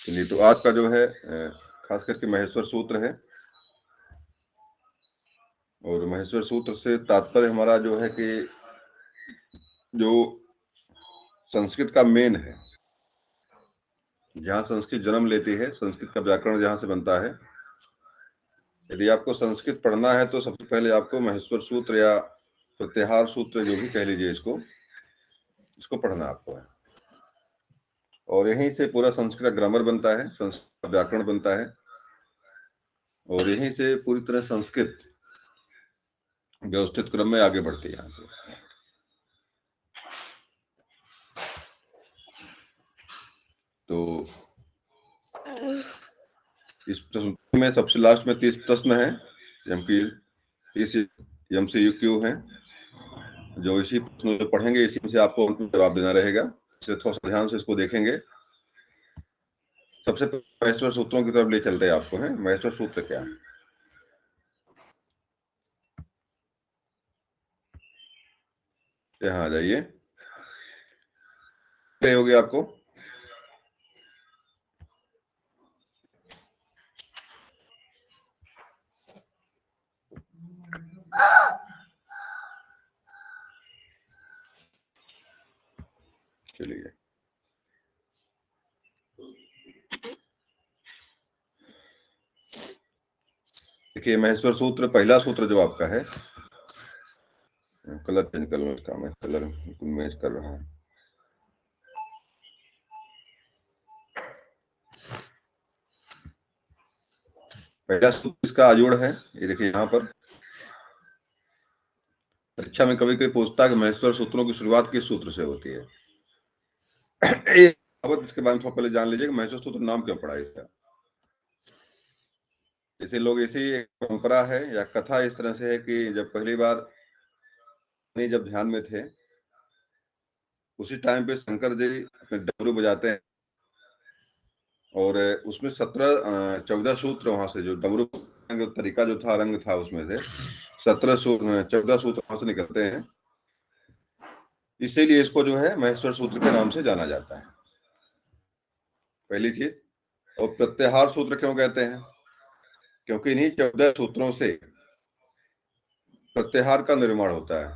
चलिए, तो आज का जो है खास करके महेश्वर सूत्र है, और महेश्वर सूत्र से तात्पर्य हमारा जो है कि जो संस्कृत का मेन है, जहाँ संस्कृत जन्म लेती है, संस्कृत का व्याकरण जहाँ से बनता है। यदि आपको संस्कृत पढ़ना है तो सबसे पहले आपको महेश्वर सूत्र या प्रत्याहार सूत्र जो भी कह लीजिए इसको पढ़ना आपको है, और यहीं से पूरा संस्कृत का ग्रामर बनता है, संस्कृत का व्याकरण बनता है, और यहीं से पूरी तरह संस्कृत व्यवस्थित क्रम में आगे बढ़ती है। यहाँ से तो इस प्रश्न में सबसे लास्ट में 30 प्रश्न है, जबकि 30 MCQ हैं, जो इसी प्रश्न को पढ़ेंगे, इसी से आपको जवाब देना रहेगा। इसलिए थोड़ा सा ध्यान से इसको देखेंगे। सबसे पहले महेश्वर सूत्रों की तरफ ले चलते हैं आपको। है महेश्वर सूत्र क्या है? यहाँ आ जाइए, होगी आपको। चलिए, देखिए महेश्वर सूत्र, पहला सूत्र जो आपका है, कलर चेंज कर लो इसका, मैं कलर मैच कर रहा है। पहला सूत्र इसका आजोड़ है, ये देखिए यहाँ पर। परीक्षा में कभी कभी पूछता है कि महेश्वर सूत्रों की शुरुआत किस सूत्र से होती है। इसके बारे में थोड़ा पहले जान लीजिए कि महेश्वर सूत्र नाम क्यों पड़ा इसका। जैसे लोग, ऐसी परंपरा है या कथा इस तरह से है कि जब पहली बार जब ध्यान में थे, उसी टाइम पे शंकर जी अपने डमरू बजाते हैं, और उसमें 14 सूत्र वहां से, जो डमरू तरीका जो था, रंग था, उसमें से 14 सूत्र वहां से निकलते हैं। इसीलिए इसको जो है महेश्वर सूत्र के नाम से जाना जाता है, पहली चीज। और प्रत्याहार सूत्र क्यों कहते हैं? क्योंकि इन्हीं 14 सूत्रों से प्रत्याहार का निर्माण होता है।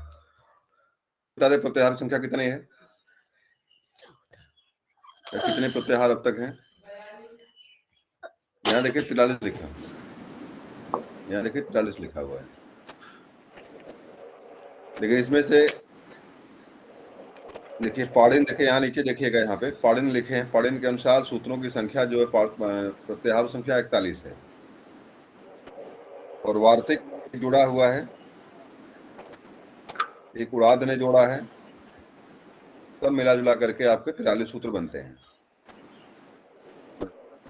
बता दें प्रत्याहार संख्या कितनी है, कितने प्रत्याहार अब तक हैं? यहाँ देखिए 43 लिखा, यहाँ देखिए 43 लिखा हुआ है। लेकिन इसमें से देखिए पाड़िन, देखिए यहाँ नीचे देखिएगा, यहाँ पे पाड़िन लिखे हैं। पाड़िन के अनुसार सूत्रों की संख्या जो है, प्रत्याहार संख्या 41 है, और वार्तिक जुड़ा हुआ है, एक उड़ाद ने जोड़ा है, सब मिला जुला करके आपके 43 सूत्र बनते हैं।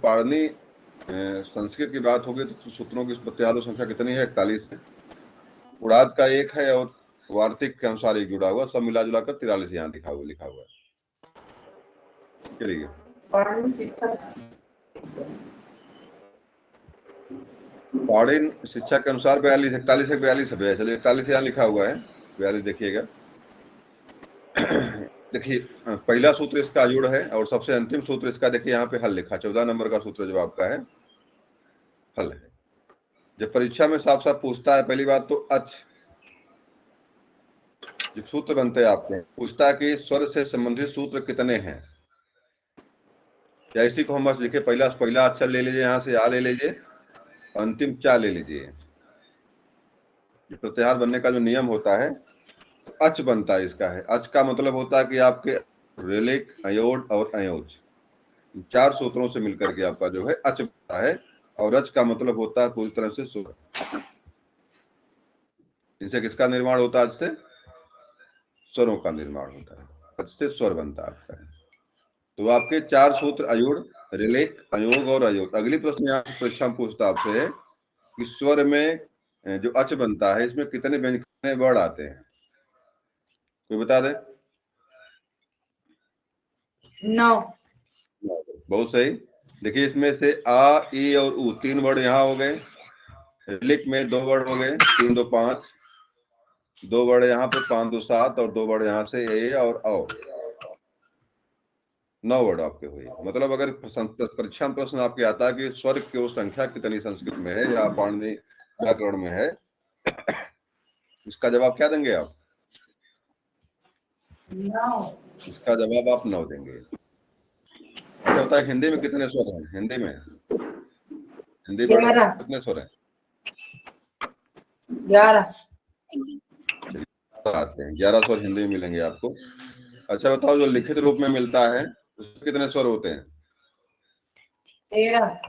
पाड़नी संस्कृत की बात होगी तो सूत्रों की प्रत्याहार संख्या कितनी है? 41 है। उड़ाद का एक है, और वार्तिक के अनुसार एक जुड़ा हुआ, सब मिला जुला कर 43 यहाँ लिखा हुआ है। चलिए, पाड़िन शिक्षा के अनुसार 42, 41 है, 42 है। चलिए 41 यहाँ लिखा हुआ है, 42 देखिएगा। देखिए पहला सूत्र इसका अजुड़ है, और सबसे अंतिम सूत्र इसका देखिए यहाँ पे हल लिखा, 14 नंबर का सूत्र जो आपका है हल है। जब परीक्षा में साफ साफ पूछता है, पहली बात तो जब सूत्र बनते हैं आपके, पूछता है कि स्वर से संबंधित सूत्र कितने हैं, या इसी को हम बस देखिए, पहला अक्षर ले लीजिए, यहाँ से आ ले लीजिए, अंतिम चा ले लीजिए। प्रत्याहार बनने का जो नियम होता है, तो अच बनता है इसका है। अच का मतलब होता है कि आपके रेलिक, अयोड और अयोज, 4 सूत्रों से मिलकर के आपका जो है अच बनता है, और अच का मतलब होता है पूरी तरह से स्वर। इनसे किसका निर्माण होता है? अच से स्वरों का निर्माण होता है, अच से स्वर बनता है। तो आपके 4 सूत्र अयुड़, रिलेक, अयोग और अयोग। अगली प्रश्न यहाँ परीक्षा में पूछता आपसे है कि स्वर में जो अच बनता है, इसमें कितने व्यंजन वर्ड आते हैं? कोई बता दे। 9। बहुत सही। देखिए इसमें से आ, ई और उ 3 वर्ड यहाँ हो गए। रिलिक में 2 वर्ड हो गए, 3 2 5, 2 वर्ड यहाँ पे 5 2 7, और 2 वर्ड यहाँ से ए और औ। 9 वर्ड आपके हुए। मतलब अगर परीक्षा में प्रश्न आपके आता है कि स्वर की वो संख्या कितनी संस्कृत में है या पाणिनि व्याकरण में है, इसका जवाब क्या देंगे आप? 9। इसका जवाब आप 9 देंगे। अच्छा बताए हिंदी में कितने स्वर हैं? हिंदी वर्ड 11। कितने स्वर हैं? 11। आते हैं 11 स्वर हिंदी में मिलेंगे आपको। अच्छा बताओ जो लिखित रूप में मिलता है उसमें कितने स्वर होते हैं? 13।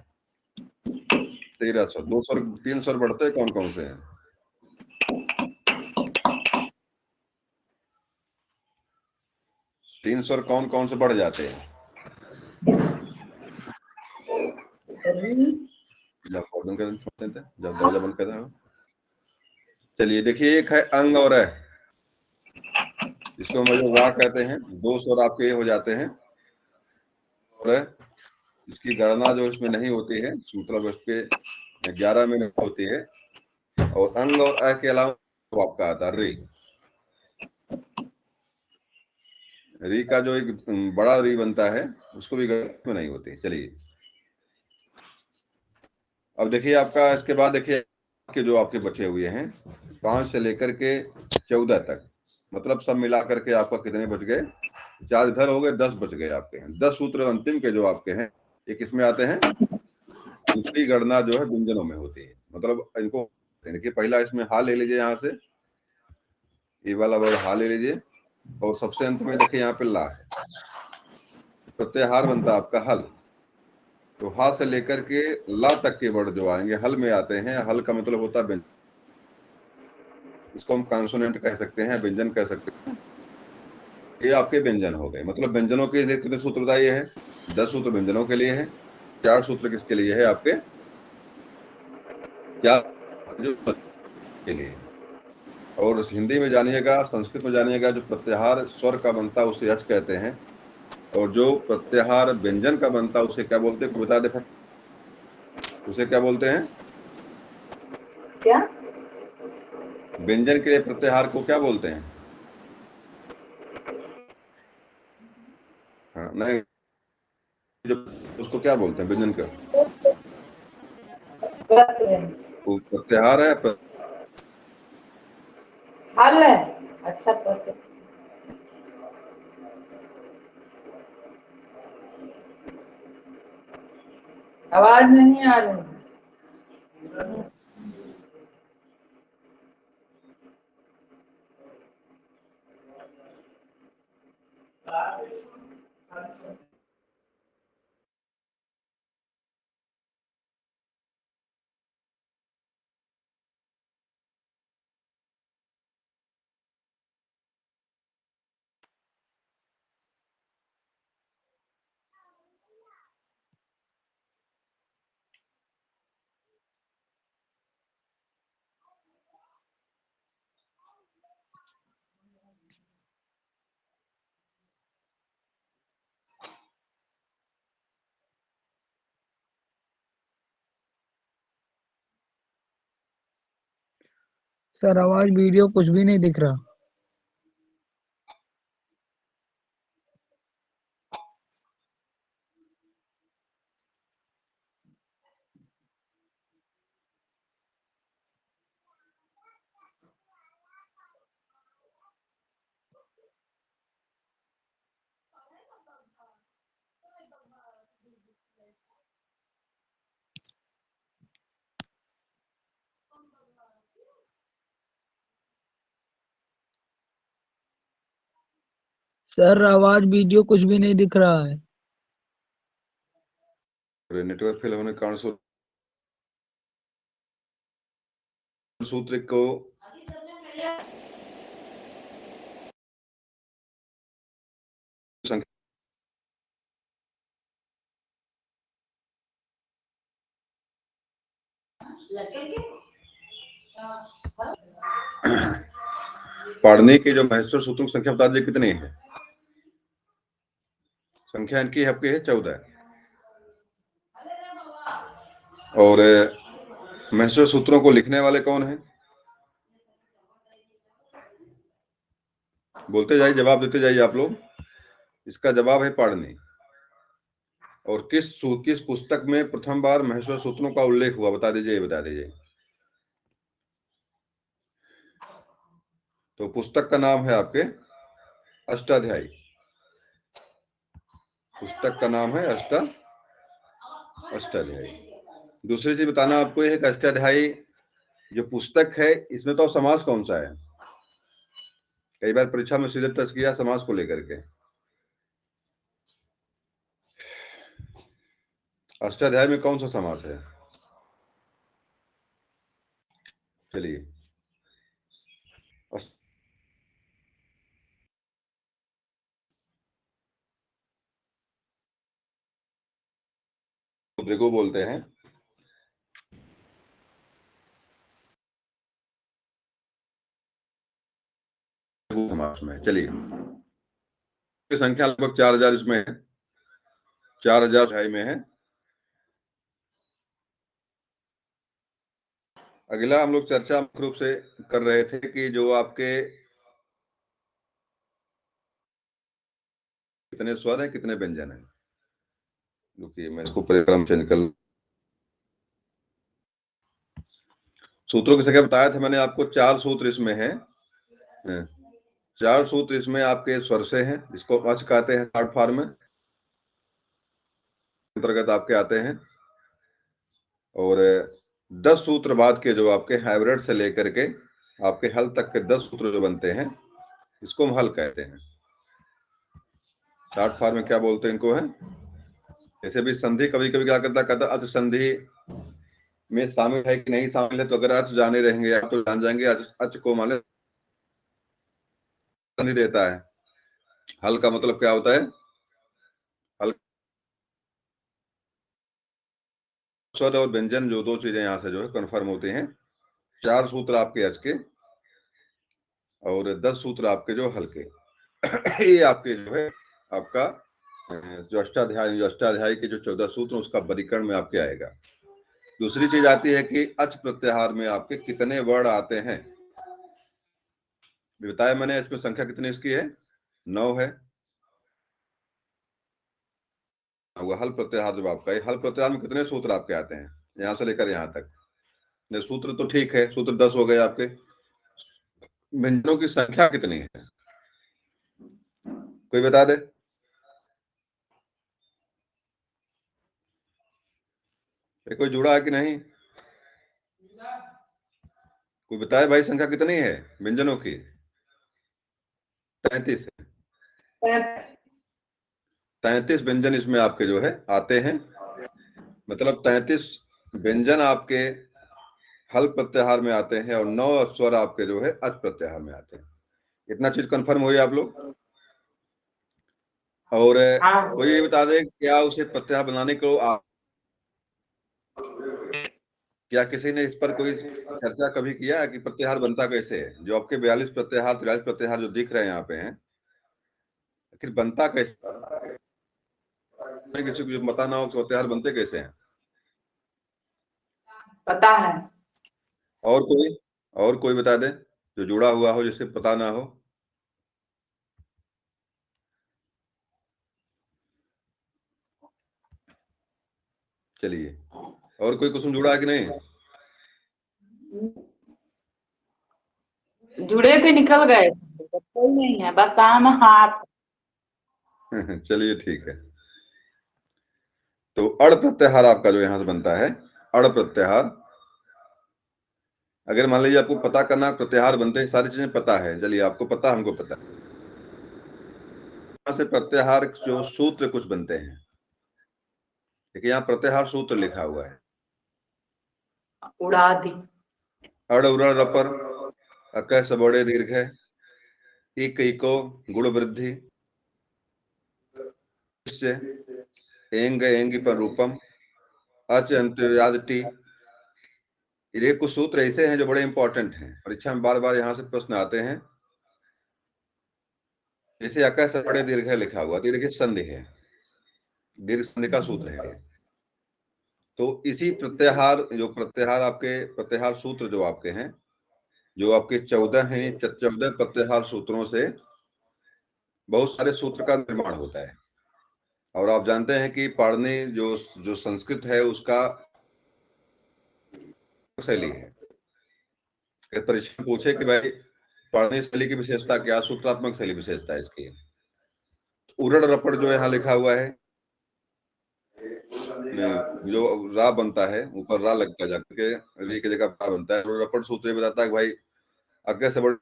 13 स्वर। 2 स्वर 3 स्वर बढ़ते हैं, कौन कौन से हैं? 3 स्वर कौन कौन से बढ़ जाते हैं? जब बंद कर देते हैं, जब दरवाजा बंद कर दें। चलिए देखिए, एक है अंग और है, इसको हम जो वा कहते हैं। 2 स्वर आपके हो जाते हैं और इसकी गणना जो इसमें नहीं होती है, मतलब इसके 11 में नहीं होती है। और अंग और अ के अलावा तो आपका आता है री। री का जो एक बड़ा री बनता है उसको भी गणना में नहीं होती। चलिए अब देखिए आपका, इसके बाद देखिए के जो आपके बचे हुए हैं 5 से लेकर के 14 तक, मतलब सब मिला करके आपका कितने बच गए? 4 इधर हो गए, 10 बच गए आपके हैं। 10 सूत्र अंतिम के जो आपके हैं ये किसमें आते हैं? इनकी गणना जो है व्यंजनों में होती है। मतलब इनको देखिए, पहला इसमें हा ले लीजिए, यहाँ से ये वाला वर्ड हा ले लीजिए, और सबसे अंत में देखिए यहाँ पे ला है। प्रत्याहार बनता है आपका हल। तो हा से लेकर के ला तक के वर्ड जो आएंगे हल में आते हैं। हल का मतलब होता है व्यंजन, इसको हम कॉन्सोनेंट कह सकते हैं, व्यंजन कह सकते हैं। ये आपके व्यंजन हो गए। मतलब व्यंजनों के कितने सूत्र बताइए हैं? 10 सूत्र व्यंजनों के लिए है, 4 सूत्र किसके लिए है आपके? क्या के लिए। और हिंदी में जानिएगा, संस्कृत में जानिएगा, जो प्रत्याहार स्वर का बनता है उसे यच कहते हैं, और जो प्रत्याहार व्यंजन का बनता है उसे क्या बोलते हैं? बता दे फट, उसे क्या बोलते हैं? क्या? व्यंजन के लिए प्रत्याहार को क्या बोलते हैं? हाँ नहीं, जो उसको क्या बोलते हैं व्यंजन का? बस वो प्रत्याहार है हल है। अच्छा पढ़ते। आवाज नहीं आ रही। सर आवाज वीडियो कुछ भी नहीं दिख रहा। सर आवाज वीडियो कुछ भी नहीं दिख रहा है। नेटवर्क फेल होने के कारण सूत्र को संख्या पढ़ने की जो महत्व सूत्रों की संख्या बता दीजिए कितनी है? संख्या इनकी आपकी है 14। और महत्व सूत्रों को लिखने वाले कौन है? बोलते जाइए, जवाब देते जाइए आप लोग। इसका जवाब है पढ़नी। और किस पुस्तक में प्रथम बार महेश्वर सूत्रों का उल्लेख हुआ, बता दीजिए, बता दीजिए। तो पुस्तक का नाम है आपके अष्टाध्यायी। पुस्तक का नाम है अष्टाध्यायी। दूसरी चीज बताना आपको यह है कि अष्टाध्यायी जो पुस्तक है इसमें तो समास कौन सा है, कई बार परीक्षा में सीधे टच किया समास को लेकर के। अष्टाध्यायी में कौन सा समास है? चलिए, को बोलते हैं समास में। चलिए, संख्या लगभग 4000 इसमें है, 4000 अध्याय में है। अगला हम लोग चर्चा मुख्य रूप से कर रहे थे कि जो आपके कितने स्वर हैं, कितने व्यंजन हैं। देखिए मैं इसको परिक्रम चेंज कर, सूत्रों की संख्या बताया था मैंने आपको, 4 सूत्र इसमें है। 4 सूत्र इसमें आपके स्वर से हैं, जिसको अच कहते हैं शॉर्ट फॉर्म में, अंतर्गत आपके आते हैं। और 10 सूत्र बाद के जो आपके हाइब्रिड से लेकर के आपके हल तक के 10 सूत्र जो बनते हैं, इसको हम हल कहते हैं। शॉर्ट फॉर्म में क्या बोलते हैं इनको, है जैसे भी संधि कभी कभी क्या कहता अच संधि में शामिल है कि नहीं शामिल है, तो अगर अच जाने रहेंगे आप तो जान जाएंगे, अच को माने संधि देता है। हल का मतलब क्या होता है, हल स्वर और व्यंजन जो दो चीजें यहां से जो है कन्फर्म होती हैं। 4 सूत्र आपके अच के और 10 सूत्र आपके जो हल के ये आपके जो है आपका जो अष्टाध्यायी के जो 14 सूत्र उसका वर्गीकरण में आपके आएगा। दूसरी चीज आती है कि अच प्रत्याहार में आपके कितने वर्ण आते हैं। बताया मैंने, इसमें संख्या कितनी इसकी है, 9 है। वो हल प्रत्याहार जो आपका है, हल प्रत्याहार में कितने सूत्र आपके आते हैं यहां से लेकर यहां तक। सूत्र तो ठीक है, सूत्र 10 हो गए आपके, व्यंजनों की संख्या कितनी है कोई बता दे। कोई जुड़ा है कि नहीं, कोई बताए भाई संख्या कितनी है व्यंजनों की। 33 है। 33 व्यंजन इसमें आपके जो है आते हैं, मतलब 33 व्यंजन आपके हल प्रत्याहार में आते हैं और 9 स्वर आपके जो है अच प्रत्याहार में आते हैं। इतना चीज कंफर्म हुई आप लोग। और कोई ये बता दे क्या उसे प्रत्याहार बनाने को क्या किसी ने इस पर कोई चर्चा कभी किया है कि प्रत्याहार बनता कैसे है। जो आपके 42 प्रत्याहार 43 प्रत्याहार जो दिख रहे हैं यहाँ पे हैं, आखिर बनता कैसे, किसी को जो पता ना हो प्रत्याहार बनते कैसे हैं। पता है। और कोई बता दे जो जुड़ा हुआ हो जिसे पता ना हो। चलिए, और कोई कुसुम जुड़ा है कि नहीं। जुड़े थे निकल गए, कोई नहीं है, बस आम हाथ। चलिए ठीक है। तो अड़ प्रत्याहार आपका जो यहां से बनता है, अड़ प्रत्याहार, अगर मान लीजिए आपको पता करना प्रत्याहार बनते हैं, सारी चीजें पता है, चलिए आपको पता हमको पता है, यहां से प्रत्याहार जो सूत्र कुछ बनते हैं। देखिए यहाँ प्रत्याहार सूत्र लिखा हुआ है, उड़ा दी। अड़ उड़ रपर अक सबड़े दीर्घ इक इको गुण वृद्धि एंग एंग पर रूपम अच अंत्याद टी। ये कुछ सूत्र ऐसे हैं जो बड़े इंपॉर्टेंट हैं, परीक्षा में बार बार यहाँ से प्रश्न आते हैं। जैसे अक सबड़े दीर्घ लिखा हुआ, दीर्घ संधि है, दीर्घ संधि का सूत्र है। तो इसी प्रत्याहार जो प्रत्याहार आपके प्रत्याहार सूत्र जो आपके हैं, जो आपके 14 हैं, 14 प्रत्याहार सूत्रों से बहुत सारे सूत्र का निर्माण होता है। और आप जानते हैं कि पाणिनि जो संस्कृत है उसका शैली है। परीक्षा में पूछे कि भाई पाणिनि शैली की विशेषता क्या, सूत्रात्मक शैली विशेषता है इसकी। उड़ड़ रपड़ जो यहाँ लिखा हुआ है, जो रा बनता है, ऊपर रा लगता है, जाके री की जगह रा बनता है। उड़ड़ रपड़ सूत्र ये बताता है कि भाई आगे से बढ़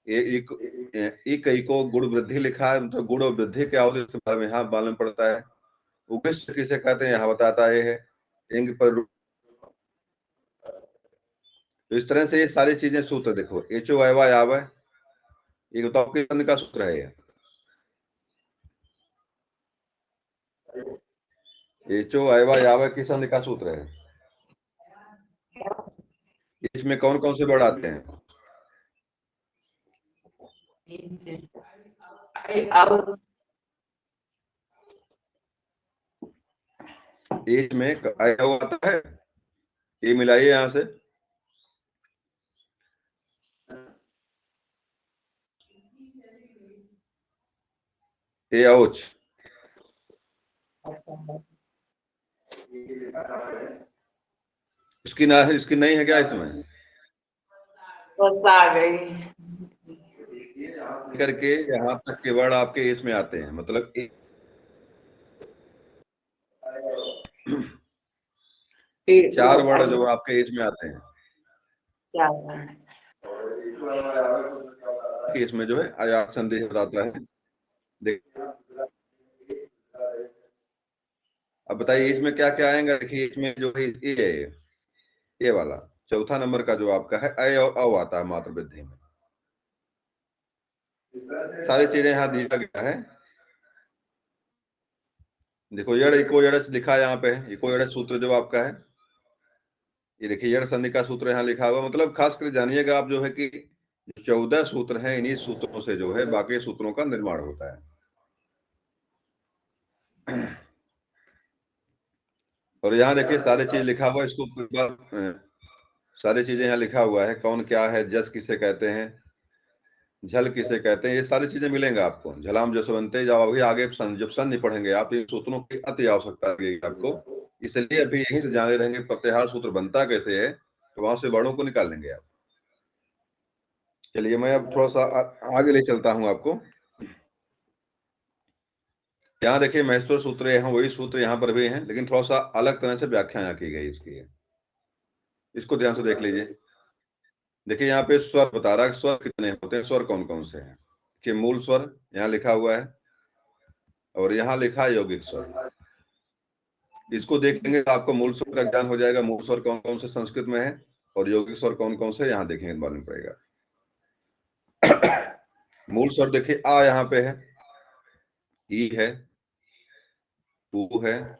एक को गुण वृद्धि लिखा है, मतलब गुण और वृद्धि क्या होती है उसके बारे में यहाँ मालूम पड़ता है। उगिस किसे कहते हैं यहाँ बताता है इंग पर। तो इस तरह से ये सारी चीजें सूत्र देखो, एचो वायवा याव, ये बताओ किस संधि का सूत्र है ये? एचो वायवा याव किस संधि का सूत्र है? इसमें कौन कौन से वर्ड आते हैं? एच में आया आता है, ये मिलाइए यहां से। ए औच, इसकी ना है, इसकी नहीं है क्या इसमें? बस आ गई। करके यहाँ तक के वर्ड आपके इसमें आते हैं, मतलब चार वर्ड जो आपके एज में आते हैं क्या कि इसमें जो है आयात संधि बताता है। देखिए अब बताइए इसमें क्या क्या आएगा। देखिए इसमें जो है ये वाला चौथा नंबर का जो आपका है अ और औ आता है मात्र वृद्धि में। सारी चीजें यहाँ दिया गया है। देखो यड़ इको यड़ लिखा है यहाँ पे, इको यड़ सूत्र जो आपका है, ये देखिए यड़ संधि का सूत्र यहाँ लिखा हुआ। मतलब खास कर जानिएगा आप जो है कि 14 सूत्र हैं, इन्हीं सूत्रों से जो है बाकी सूत्रों का निर्माण होता है। और यहाँ देखिए सारी चीज लिखा हुआ है, इसको सारी चीजें यहाँ लिखा हुआ है, कौन क्या है, जस किसे कहते हैं, झल किसे कहते हैं, ये सारी चीजें मिलेंगे आपको। झलाम जसवंते जब अभी आगे जब संधि पढ़ेंगे आप, इन सूत्रों की अति आवश्यकता लगेगी आपको। इसलिए अभी यहीं से जाने रहेंगे प्रत्याहार सूत्र बनता कैसे है, तो वहां से वर्णों को निकाल लेंगे आप। चलिए मैं अब थोड़ा सा आगे ले चलता हूं आपको। यहाँ देखिए महेश्वर सूत्र, यहाँ वही सूत्र यहाँ पर भी हैं, लेकिन थोड़ा सा अलग तरह से व्याख्या यहाँ की गई इसकी। इसको ध्यान से देख लीजिए। देखिए यहाँ पे स्वर बता रहा है, स्वर कितने होते हैं, स्वर कौन कौन से हैं कि मूल स्वर यहाँ लिखा हुआ है और यहाँ लिखा है यौगिक स्वर। इसको देखेंगे तो आपको मूल स्वर का ज्ञान हो जाएगा, मूल स्वर कौन कौन से संस्कृत में है और यौगिक स्वर कौन कौन से यहाँ देखेंगे मालूम पड़ेगा। मूल स्वर देखिए आ यहाँ पे है, ई है, ऊ है,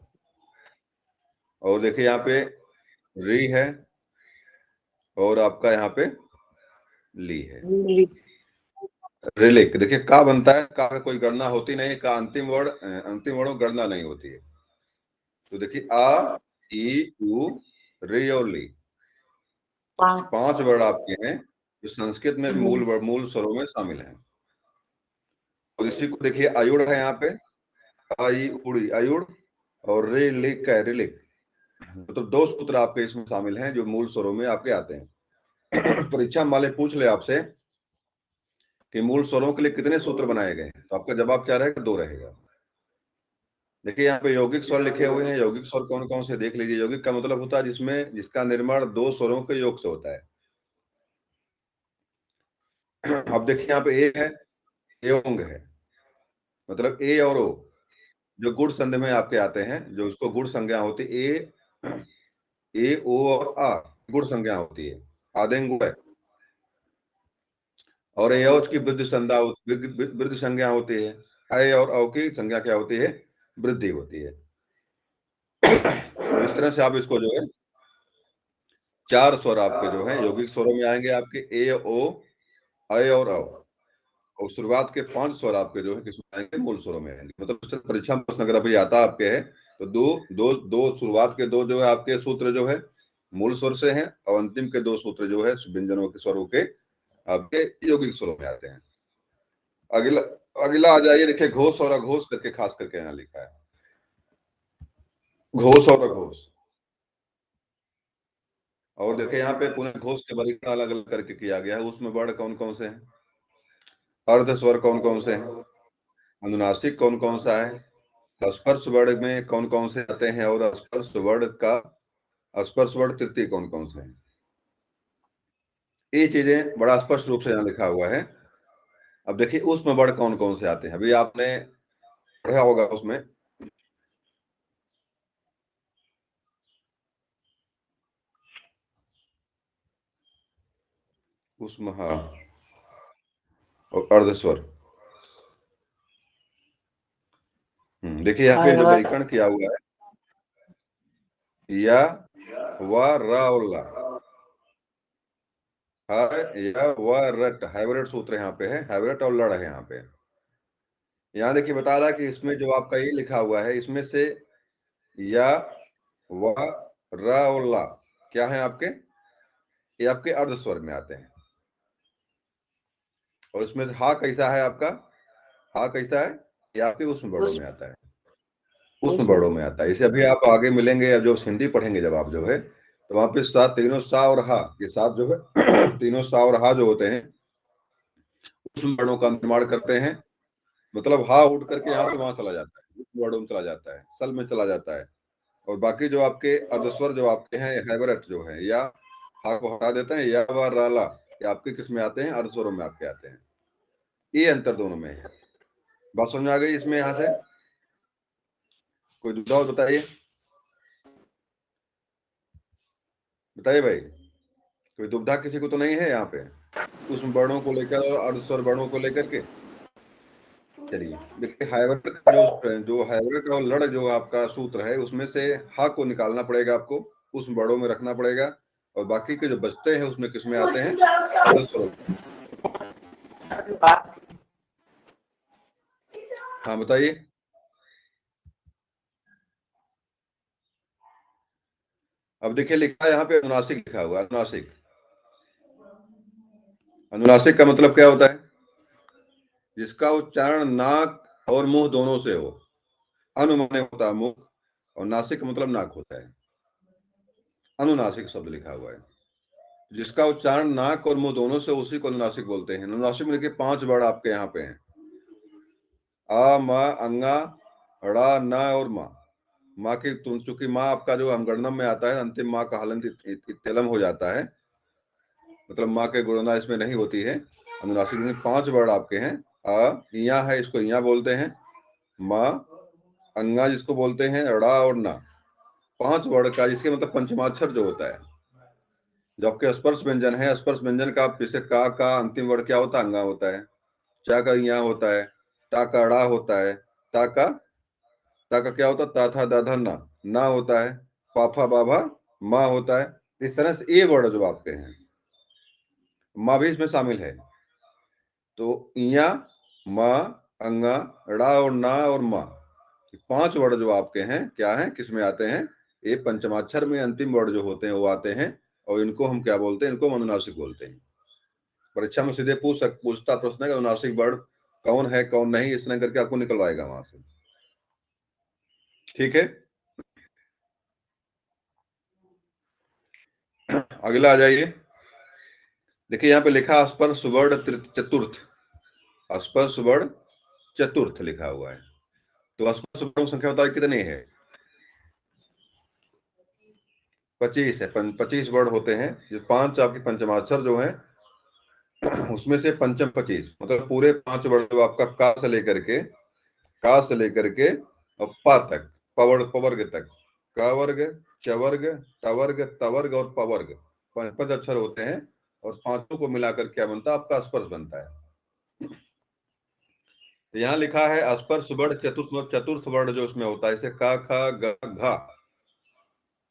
और देखिए यहाँ पे री है, और आपका यहाँ पे ली है। रिलिक देखिए का बनता है, का कोई गणना होती नहीं, का अंतिम वर्णों गणना नहीं होती है। तो देखिए आ, ई, उ, री और ली, 5 वर्ड आपके हैं जो संस्कृत में मूल स्वरों में शामिल हैं। और इसी को देखिए आयुड़ है यहाँ पे, आई उड़ी आयुड़, और रे लिक है रिलिक। तो 2 सूत्र आपके इसमें शामिल हैं जो मूल स्वरों में आपके आते हैं। परीक्षा वाले पूछ ले आपसे कि मूल स्वरों के लिए कितने सूत्र बनाए गए हैं, तो आपका जवाब क्या रहेगा? 2 रहेगा। देखिए यहाँ पे यौगिक स्वर लिखे हुए हैं, यौगिक स्वर कौन कौन से देख लीजिए। यौगिक का मतलब होता है जिसका निर्माण 2 स्वरों के योग से होता है। अब देखिए यहाँ पे ए है, एओंग है, मतलब ए और ओ जो गुण संधि में आपके आते हैं, जो उसको गुण संज्ञा होती है, ए ओ और आ गुण संज्ञा होती है, आदेंग गुण है। और एओज की वृद्धि संज्ञा होती है, ए और औ की संज्ञा क्या होती है? वृद्धि होती है। तो इस तरह से आप इसको जो है 4 स्वर आपके जो है यौगिक स्वरों में आएंगे आपके, ए ओ ऐ और औ। और शुरुआत के 5 स्वर आपके जो है किसमें आएंगे? मूल स्वरों में आएंगे। मतलब परीक्षा में प्रश्न अगर अभी आता आपके है तो दो शुरुआत के 2 जो है आपके सूत्र जो है मूल स्वर से हैं, और अंतिम के 2 सूत्र जो है व्यंजनों के स्वरों के आपके यौगिक स्वरों में आते हैं। अगला अगला आ जाइए, देखिए घोष और अघोष करके खास करके यहाँ लिखा है, घोष और अघोष। और देखिए यहाँ पे पुनः घोष के वर्गीकरण अलग अलग करके किया गया है। उसमें वर्ण कौन कौन से हैं, अर्ध स्वर कौन कौन से हैं, अनुनासिक कौन कौन सा है, स्पर्श वर्ण में कौन कौन से आते हैं, और स्पर्श वर्ण तृतीय कौन कौन से हैं। ये चीजें बड़ा स्पष्ट रूप से यहाँ लिखा हुआ है। अब देखिए उसमें वर्ण कौन कौन से आते हैं, अभी आपने पढ़ा होगा उसमें, हाँ, और अर्धस्वर। देखिए यहाँ पे जो वर्गीकरण किया हुआ है, या, व, र और ला, या, व, रट, हाइब्रिड सूत्र यहाँ पे है, हाइब्रिड और लड़ है यहाँ पे। यहाँ देखिए बता रहा है कि इसमें जो आपका ये लिखा हुआ है, इसमें से या, व, र और ला क्या है आपके, ये आपके अर्धस्वर में आते हैं। और इसमें से हा कैसा है आपका, हा कैसा है, ये आपके उसमें वर्णों में आता है, उसमें वर्णों में आता है। इसे अभी आप आगे मिलेंगे, अब जो हिंदी पढ़ेंगे जब आप जो है, तो वहां पे सात, तीनों सा और हा, ये सात जो है तीनों सा और हा जो होते हैं, उसमें वर्णों का निर्माण करते हैं। मतलब हा उठ करके यहाँ से वहां चला जाता है, वर्णों में चला जाता है, सल में चला जाता है। और बाकी जो आपके अर्धस्वर जो आपके हैं, हाइब्रिड जो है, या हा को हटा देते हैं, या व र ला, ये आपके किस में आते हैं, अर्धस्वरों में आपके आते हैं। ये अंतर दोनों में है। बात समझ में आ गई इसमें, यहाँ से कोई दुविधा बताइए, बताइए भाई, कोई दुविधा किसी को तो नहीं है यहाँ पे उसमें वर्णों को लेकर और अर्धस्वर वर्णों को लेकर के। चलिए देखिए, हाइब्रिड का जो हाइब्रिड और लड़ जो आपका सूत्र है, उसमें से हा को निकालना पड़ेगा आपको, उस वर्णों में रखना पड़ेगा, और बाकी के जो बचते हैं उसमें किसमें आते हैं, अर्धस्वरों। हाँ बताइए। अब देखिए लिखा है यहाँ पे अनुनासिक लिखा हुआ है, अनुनासिक। अनुनासिक का मतलब क्या होता है, जिसका उच्चारण नाक और मुंह दोनों से हो। अनु माने होता है मुख, और नासिक मतलब नाक होता है, अनुनासिक शब्द लिखा हुआ है। जिसका उच्चारण नाक और मुंह दोनों से, उसी को अनुनासिक बोलते हैं। अनुनासिक में देखिए 5 वर्ड आपके यहाँ पे हैं, आ, मा, अंगा, ड़ा, ना और मा। माँ की, चूंकि माँ आपका जो हमगणनम में आता है, अंतिम माँ का हलंत इत्तेलम हो जाता है, मतलब माँ के गुणना इसमें नहीं होती है। अनुनासिक में 5 वर्ड आपके हैं। आ, इया है, इसको इया बोलते हैं। माँ, अंगा जिसको बोलते हैं, ड़ा और ना, 5 वर्ड का, जिसके मतलब पंचमाक्षर जो होता है। जो आपके स्पर्श व्यंजन है, स्पर्श व्यंजन का जैसे का अंतिम वर्ड क्या होता है, अंगा होता है। चा का इया होता है, टा का ड़ा होता है, ता का क्या होता है, ता था दा धा ना होता है, पाफा बाभा माँ होता है। इस तरह से ये वर्ड जो आपके हैं, माँ भी इसमें शामिल है। तो इया, माँ, अंगा, ड़ा और ना और माँ, 5 वर्ड जो आपके हैं, क्या हैं, किस में आते हैं, ये पंचमाक्षर में अंतिम वर्ड जो होते हैं वो आते हैं। और इनको हम क्या बोलते हैं, इनको अनुनासिक बोलते हैं। परीक्षा में सीधे पूछता प्रश्न है, अनुनासिक वर्ड कौन है कौन नहीं, इस तरह करके आपको निकलवाएगा वहां से। ठीक है, अगला आ जाइए। देखिए यहाँ पे लिखा स्पर्श वर्ण चतुर्थ, स्पर्श वर्ण चतुर्थ लिखा हुआ है। तो स्पर्श वर्ण संख्या बताइए कितनी है, 25 है। 25 वर्ड होते हैं। जो 5 आपके पंचमाक्षर जो हैं, उसमें से पंचम 25, मतलब पूरे 5 वर्ड जो आपका का से लेकर के और पा तक, पवर्ग तक, क वर्ग, च वर्ग, ट वर्ग, त वर्ग और प वर्ग, 5 अक्षर होते हैं। और 5 को मिलाकर क्या बनता है, आपका स्पर्श बनता है। यहाँ लिखा है स्पर्श वर्ण चतुर्थ, चतुर्थ वर्ण जो इसमें होता है, जैसे का, ख, ग, घा,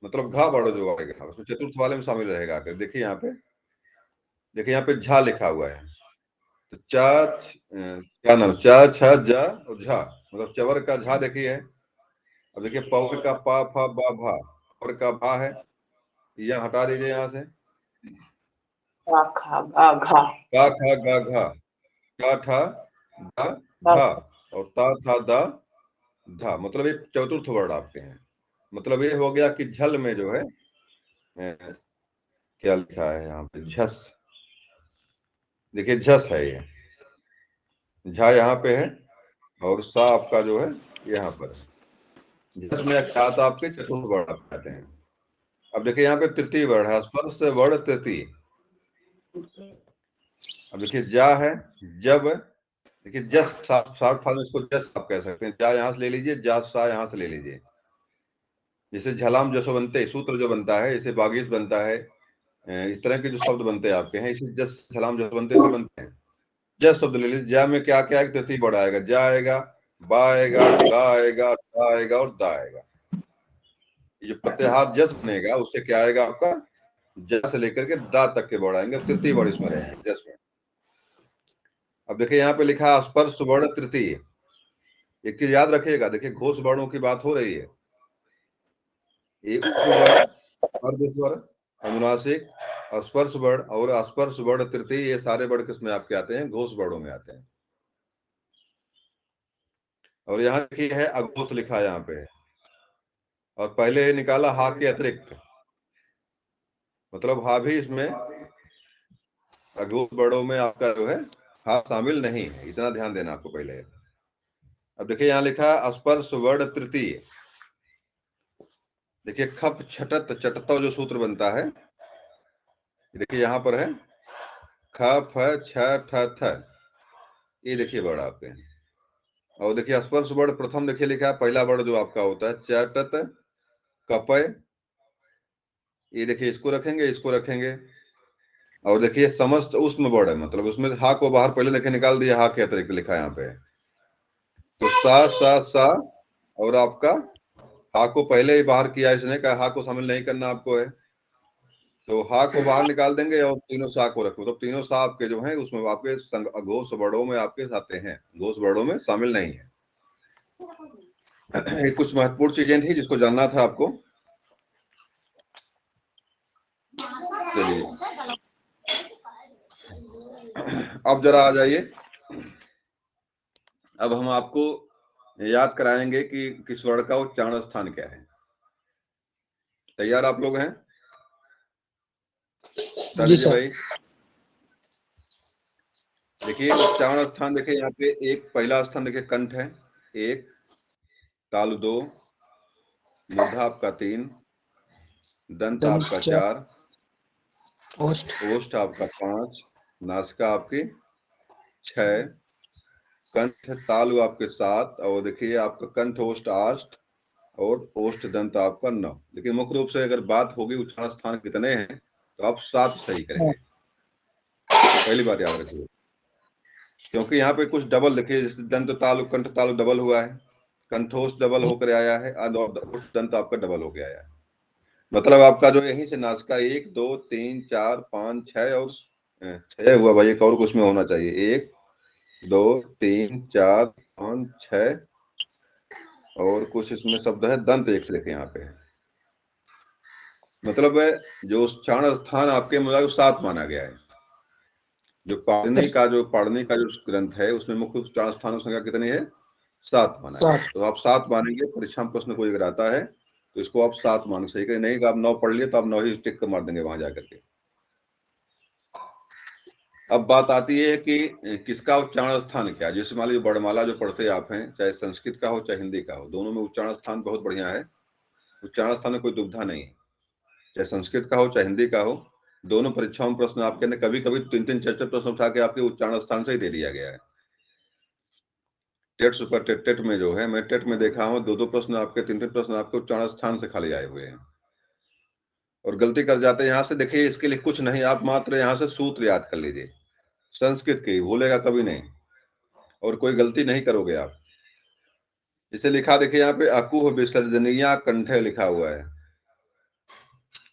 मतलब घा वर्ण जो आएगा उसमें चतुर्थ वाले में शामिल रहेगा आकर। देखिए यहाँ पे, देखिए यहाँ पे झा लिखा हुआ है, तो क्या नाम, चा, छ, जा और झा, मतलब चवर का झा देखिए। अब देखिए पवर का पा, फा, बा, भा, पवर का भा है, यह हटा दीजिए यहाँ से। घा, का, खा, गा, घा, का, ठा, धा धा और ता था दा धा, मतलब एक चतुर्थ वर्ण आपके हैं। मतलब ये हो गया कि झल में जो है क्या लिखा है यहाँ पे, झस, देखिए झस है ये, झा यहाँ पे है और सा आपका जो है यहाँ पर है। झस में क्या था आपके चतुर्थ वर्ण आप कहते हैं। अब देखिए यहाँ पे तृतीय वर्ण है, स्पर्श वर्ण तृतीय। अब देखिए जा है, जब, देखिए जस, शॉर्ट फॉर्म इसको जस आप कह सकते हैं। जा यहाँ से ले लीजिए, जा सा यहाँ से ले लीजिए। जैसे झलाम जसवंते सूत्र जो बनता है, इसे बागीस बनता है, इस तरह के जो शब्द बनते हैं आपके हैं, इसे जस झलाम जसवंते से बनते हैं। जस शब्द ले लीजिए, जा में क्या क्या है, तृतीय वर्ड आएगा, जा आएगा, बा आएगा, गा आएगा, टा आएगा और दा आएगा। ये जो प्रत्याहार जस बनेगा उससे क्या आएगा आपका, ज से लेकर के दा तक के वर्ड आएंगे, तृतीय वर्ड इसमें रहेंगे जस में। अब देखिए यहाँ पे लिखा है स्पर्श वर्ण तृतीय। एक चीज याद रखिएगा, देखिए घोष वर्णों की बात हो रही है। एक वर्ण, अर्धस्वर, अनुनासिक, स्पर्श वर्ण और अस्पर्श वर्ण तृतीय, ये सारे वर्ण किसमें आपके आते हैं, घोष वर्णों में आते हैं। और यहाँ देखिए है अघोष लिखा है यहाँ पे, और पहले निकाला हा के अतिरिक्त, मतलब हा भी इसमें अघोष वर्णों में आपका जो है हा शामिल नहीं है, इतना ध्यान देना आपको पहले। अब देखिए यहाँ लिखा है स्पर्श वर्ण तृतीय। देखिए खप छटत चटता जो सूत्र बनता है, देखिए यहाँ पर है ख फ छ ठ थ, ये देखिए वर्ड आपके हैं। और देखिए स्पर्श वर्ण प्रथम देखिए लिखा है, पहला वर्ण जो आपका होता है चटत कपय, ये देखिए इसको रखेंगे, इसको रखेंगे। और देखिए समस्त उष्म वर्ण है, मतलब उसमें हा को बाहर पहले देखिए निकाल दिया, हा के अतिरिक्त लिखा है यहाँ पे, तो सा और आपका हा को पहले ही बाहर किया इसने, कहा हा को शामिल नहीं करना आपको है, तो हा को बाहर निकाल देंगे और तीनों सा को रखो, तो तीनों सा आपके जो है उसमें आपके घोष वर्णों में आपके आते हैं, घोष वर्णों में शामिल नहीं है। कुछ महत्वपूर्ण चीजें थी जिसको जानना था आपको। चलिए अब जरा आ जाइए, अब हम आपको याद कराएंगे कि किस वर्ण का उच्चारण स्थान क्या है। तैयार आप लोग हैं? जी सर। भाई देखिए उच्चारण स्थान, देखिए यहाँ पे एक पहला स्थान देखिए कंठ है, एक, तालु 2, मूर्धा आपका 3, दंत आपका 4, ओष्ठ आपका 5, नासिका आपकी 6, कंठ तालु आपके 7, और देखिए आपका कंठ ओष्ठ 8 और ओष्ठ दंत आपका 9। लेकिन मुख्य रूप से अगर बात होगी उच्चारण स्थान कितने हैं तो आप 7 सही करेंगे, पहली बात याद रखिए। क्योंकि यहाँ पे कुछ डबल देखिए, जैसे दंत तालु कंठ तालु डबल हुआ है, कंठोष डबल होकर आया है, और दंत आपका डबल होकर आया है। मतलब आपका जो यहीं से नासिका 1 2 3 4 5 6 और 6 हुआ भाई, एक और कुछ में होना चाहिए, 1 2 3 4 5 6 और कुछ इसमें शब्द है दंत एक से देखे यहाँ पे, मतलब जो उच्चारण स्थान आपके मतलब 7 माना गया है। जो पाणिनि का जो ग्रंथ है उसमें मुख्य उच्चारण स्थानों संख्या कितनी है, 7 माना गया है। तो आप 7 मानेंगे, परीक्षा में प्रश्न कोई अगर आता है तो इसको आप 7 मान सही करें, नहीं आप 9 पढ़ लिए तो आप 9 ही टिक कर मार देंगे वहां जाकर के। अब बात आती है कि किसका उच्चारण स्थान क्या है। जैसे मान लीजिए वर्णमाला जो पढ़ते आप हैं, चाहे संस्कृत का हो चाहे हिंदी का हो, दोनों में उच्चारण स्थान बहुत बढ़िया है, उच्चारण स्थान में कोई दुविधा नहीं है। चाहे संस्कृत का हो चाहे हिंदी का हो, दोनों परीक्षाओं में प्रश्न आपके अंदर कभी कभी 3 4 प्रश्न उठा के आपके उच्चारण स्थान से ही दे दिया गया है। टेट सुपर टेट में जो है, मैं टेट में देखा हूँ 2 प्रश्न आपके 3 प्रश्न आपके उच्चारण स्थान से खाली आए हुए हैं, और गलती कर जाते हैं यहाँ से। देखिए इसके लिए कुछ नहीं, आप मात्र यहाँ से सूत्र याद कर लीजिए, संस्कृत के, भूलेगा कभी नहीं, और कोई गलती नहीं करोगे आप। इसे लिखा देखिए यहाँ पे अकुह विसर्जनीय कंठ लिखा हुआ है,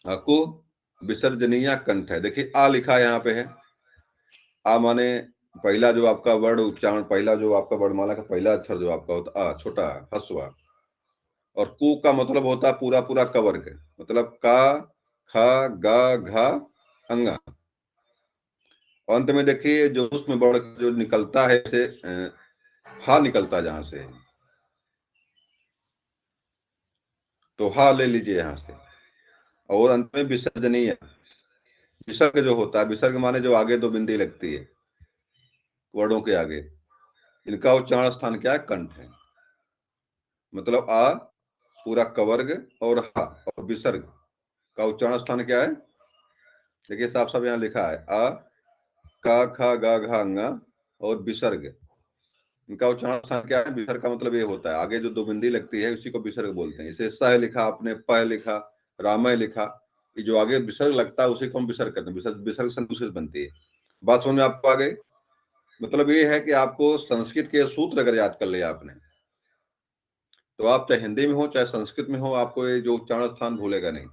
अकुह विसर्जनीय कंठ है। देखिए आ लिखा यहाँ पे है, आ माने पहला जो आपका वर्ण उच्चारण, पहला जो आपका वर्णमाला का पहला अक्षर जो आपका होता आ, छोटा हस्वा, और कु का मतलब होता है पूरा पूरा कवर्ग, मतलब का ख ग घ अंगा, अंत में देखिए जो उसमें बढ़ जो निकलता है से हा निकलता जहां से, तो हा ले लीजिए यहां से, और अंत में विसर्जनीय। विसर्ग जो होता है, विसर्ग माने जो आगे दो बिंदी लगती है वर्णों के आगे, इनका उच्चारण स्थान क्या है? कंठ है। मतलब आ पूरा कवर्ग और हा और विसर्ग का उच्चारण स्थान क्या है? देखिए साफ साफ यहाँ लिखा है आ का खा गा घा अंगा और विसर्ग, इनका उच्चारण स्थान क्या है? विसर्ग का मतलब ये होता है आगे जो दो बिंदी लगती है उसी को विसर्ग बोलते हैं। इसे सह लिखा आपने, पह लिखा, रामय लिखा, ये जो आगे विसर्ग लगता है उसी को हम विसर्ग कहते हैं। विसर्ग से दूसरी बनती है। बात समझ में आपको आ गई? मतलब ये है कि आपको संस्कृत के सूत्र अगर याद कर लिया आपने, तो आप चाहे हिंदी में हो चाहे संस्कृत में हो, आपको ये जो उच्चारण स्थान भूलेगा नहीं।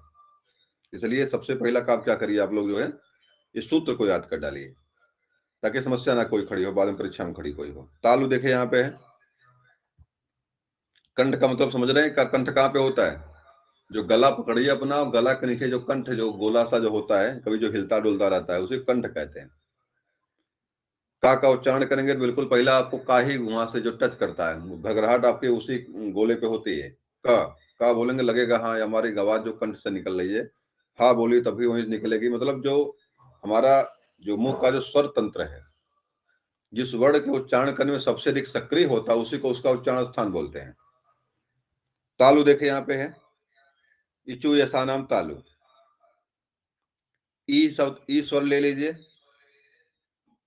इसलिए सबसे पहला काम क्या करिए आप लोग जो है इस सूत्र को याद कर डालिए, ताकि समस्या ना कोई खड़ी हो, बाद में परीक्षा में खड़ी कोई हो। तालु देखे यहाँ पे है, कंठ का मतलब समझ रहे हैं? का कंठ कहाँ पे होता है? जो गला पकड़िए अपना, और गला के नीचे जो कंठ जो गोला सा जो होता है, कभी जो हिलता डुलता रहता है, उसे कंठ कहते हैं। का उच्चारण करेंगे तो बिल्कुल पहला आपको का ही वहां से जो टच करता है, घगराहट आपके उसी गोले पे होती है। का बोलेंगे लगेगा हाँ हमारी आवाज जो कंठ से निकल रही है, हा बोली तभी वहीं निकलेगी। मतलब जो हमारा जो मुंह का जो स्वर तंत्र है, जिस वर्ण के उच्चारण करने में सबसे अधिक सक्रिय होता है, उसी को उसका उच्चारण स्थान बोलते हैं। तालु देखे यहाँ पे है, इचु यसा नाम तालु। ई स्वर ले लीजिए।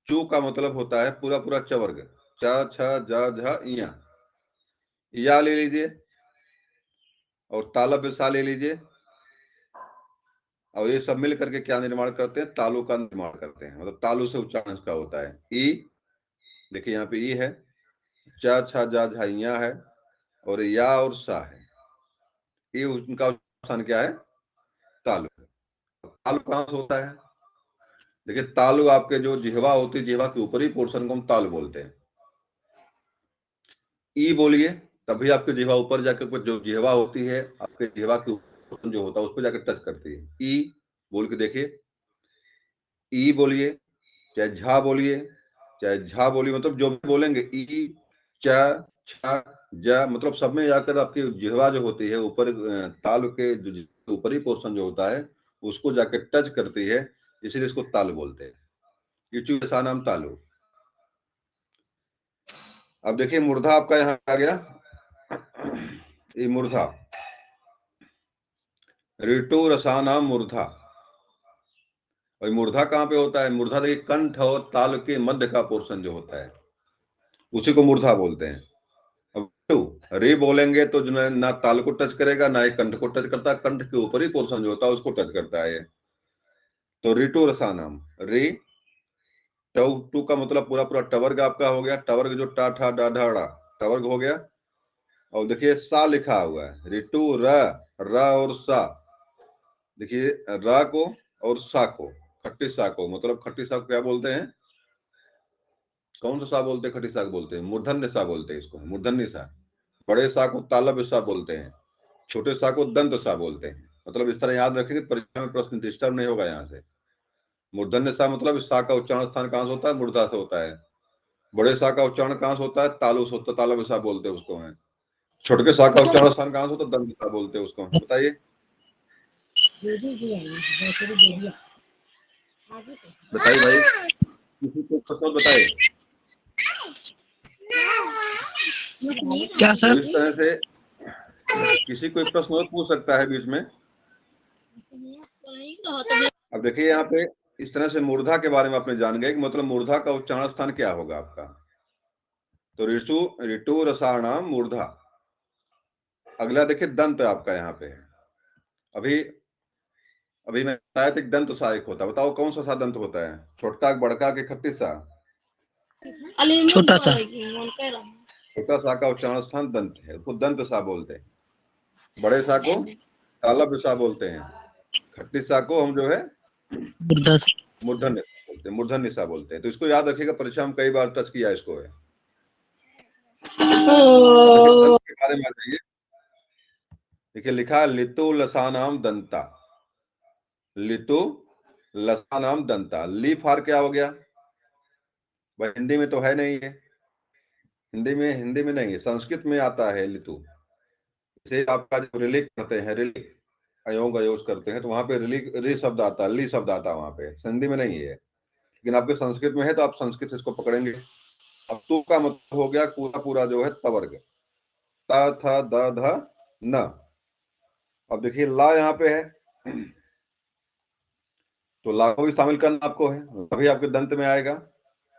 चू का मतलब होता है पूरा पूरा चवर्ग, च छ ज झ इया। या ले लीजिए और तालब सा ले लीजिए, और ये सब मिल करके क्या निर्माण करते हैं? तालु का निर्माण करते हैं। मतलब तालु से उच्चारण इसका होता है। ई देखिए यहाँ पे ई है, च छ ज झ इया है, और या और सा है। ये उनका उच्चारण क्या है? तालु। तालु कहां से होता है? देखिए तालु आपके जो जिह्वा होती है, जिह्वा के ऊपरी पोर्शन को हम तालु बोलते हैं। ई बोलिए तभी आपकी जिह्वा ऊपर जाकर जो जिह्वा होती है आपके जिह्वा के ऊपर जो होता है उस पर जाकर टच करती है। ई बोल के देखिए, ई बोलिए चाहे झा बोलिए, चाहे झा बोलिए, मतलब जो भी बोलेंगे ई च छ ज, मतलब सब में जाकर आपकी जिह्वा जो होती है ऊपर ताल के जो ऊपरी पोर्शन जो होता है उसको जाकर टच करती है, इसीलिए इसको ताल बोलते हैं। इचु ऐसा नाम तालु। अब देखिए मूर्धा आपका यहाँ आ गया, ये मूर्धा, ऋतु रसानाम मूर्धा। और मूर्धा कहाँ पे होता है? मूर्धा देखिए कंठ और ताल के मध्य का पोर्शन जो होता है उसी को मूर्धा बोलते हैं। अब रे बोलेंगे तो जो ना ताल को टच करेगा ना ही कंठ को टच करता, कंठ के ऊपरी पोर्शन जो होता है उसको टच करता है। तो ऋतु रसानाम, रे टू का मतलब पूरा पूरा टवर्ग आपका हो गया। टवर्ग जो टा ठा डा ढा ड़ा, टवर्ग हो गया। और देखिए सा लिखा हुआ है, ऋतु र और सा। देखिए रा को और सा को, खट्टी सा को, मतलब खट्टी सा को क्या बोलते हैं? कौन सा सा बोलते हैं? खट्टी सा बोलते हैं, मूर्धन्य सा बोलते हैं इसको, मूर्धन्य सा। बड़े सा को तालब सा बोलते हैं, छोटे सा को दंत सा बोलते हैं। मतलब इस तरह याद रखेंगे, परीक्षा में प्रश्न डिस्टर्ब नहीं होगा यहाँ से। मूर्धन्य सा मतलब इस सा का उच्चारण स्थान कहाँ से होता है? मूर्धा से होता है। बड़े सा का उच्चारण कहाँ से होता है? तालु से होता है, तालब सा बोलते हैं उसको है। छोटे के सा का उच्चारण स्थान कहाँ से होता है? दंत सा बोलते हैं उसको। बताइए बताइए भाई, किसी को प्रश्न बताइए। क्या तो सर? इस तरह से किसी कोई प्रश्न और पूछ सकता है बीच में। अब देखिए यहाँ पे इस तरह से मूर्धा के बारे में आपने जान गए कि मतलब मूर्धा का उच्चारण स्थान क्या होगा आपका। तो ऋतु ऋतु रसाणाम मूर्धा। अगला देखिए दंत आपका यहाँ पे है। अभी अभी मैं बताया था दंत सहायक होता है। बताओ कौन सा सा दंत होता है? छोटका बड़का के खट्टी सा? छोटा सा। छोटा सा का उच्चारण स्थान दंत है, उसको दंत सा बोलते हैं। बड़े सा को तालब सा बोलते हैं, खट्टी सा को हम जो है मूर्धन्य बोलते हैं, मूर्धन्य सा बोलते हैं। तो इसको याद रखिएगा, परीक्षा में कई बार टच किया इसको है। दंत के बारे में आ जाइए। देखिए लिखा है लितु लसानाम दंता, लितु लसानाम दंता। ली फार क्या हो गया? वह हिंदी में तो है नहीं है, हिंदी में नहीं है, संस्कृत में आता है लितु। जैसे आपका जो रिलिक करते हैं, रिलिक अयोग अयोज करते हैं, तो वहां पे रिलिक री शब्द आता है, ली शब्द आता है वहां पे, हिंदी में नहीं है, लेकिन आपके संस्कृत में है तो आप संस्कृत इसको पकड़ेंगे। अब तू का मतलब हो गया पूरा पूरा जो है तवर्ग, ता था द ध न। अब देखिए ला यहाँ पे है, तो ला को भी शामिल करना आपको है, अभी आपके दंत में आएगा।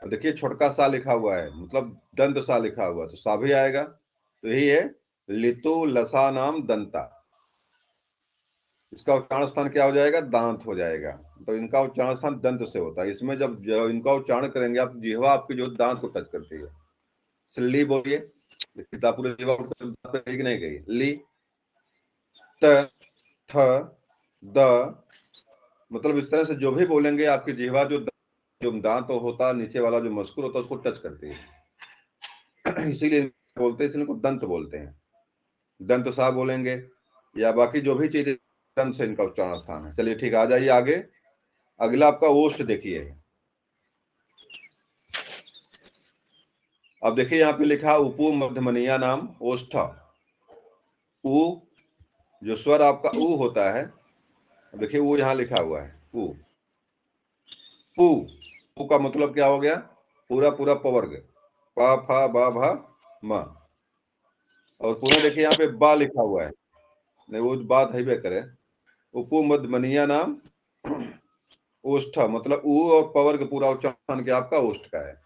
और देखिए छोटका सा लिखा हुआ है, मतलब दंत सा लिखा हुआ है, तो सा भी आएगा। तो यही है लितु लसा नाम दंता। इसका उच्चारण स्थान क्या हो जाएगा, दांत हो जाएगा। तो इनका उच्चारण स्थान दंत से होता है। इसमें जब इनका उच्चारण करेंगे आप, जिह्वा आपकी जो दांत को टच करती है। ली बोलिए, पूरे जिह्वा कि नहीं गई, ली। त थ द, मतलब इस तरह से जो भी बोलेंगे आपकी जिह्वा जो दांत होता है, नीचे वाला जो मस्कुल होता है, उसको टच करती है। इसीलिए बोलते हैं, इसलिए इनको दंत बोलते हैं। दंत सा बोलेंगे या बाकी जो भी चीजें, दंत से इनका उच्चारण स्थान है। चलिए ठीक, आ जाइए आगे। अगला आपका ओष्ठ देखिए। अब देखिए यहाँ पे लिखा उपू मध्यमनिया नाम ओष्ठ। उ जो स्वर आपका उ होता है, देखिए वो यहाँ लिखा हुआ है उ। पू, पू का मतलब क्या हो गया, पूरा पूरा पवर्ग, पा फा बा भा मा। और पुनः देखिए यहाँ पे बा लिखा हुआ है, नहीं वो बात है करे। उपू मध्यमनिया नाम ओष्ठ, मतलब उ और पवर्ग पूरा उच्चारण क्या आपका ओष्ठ का है।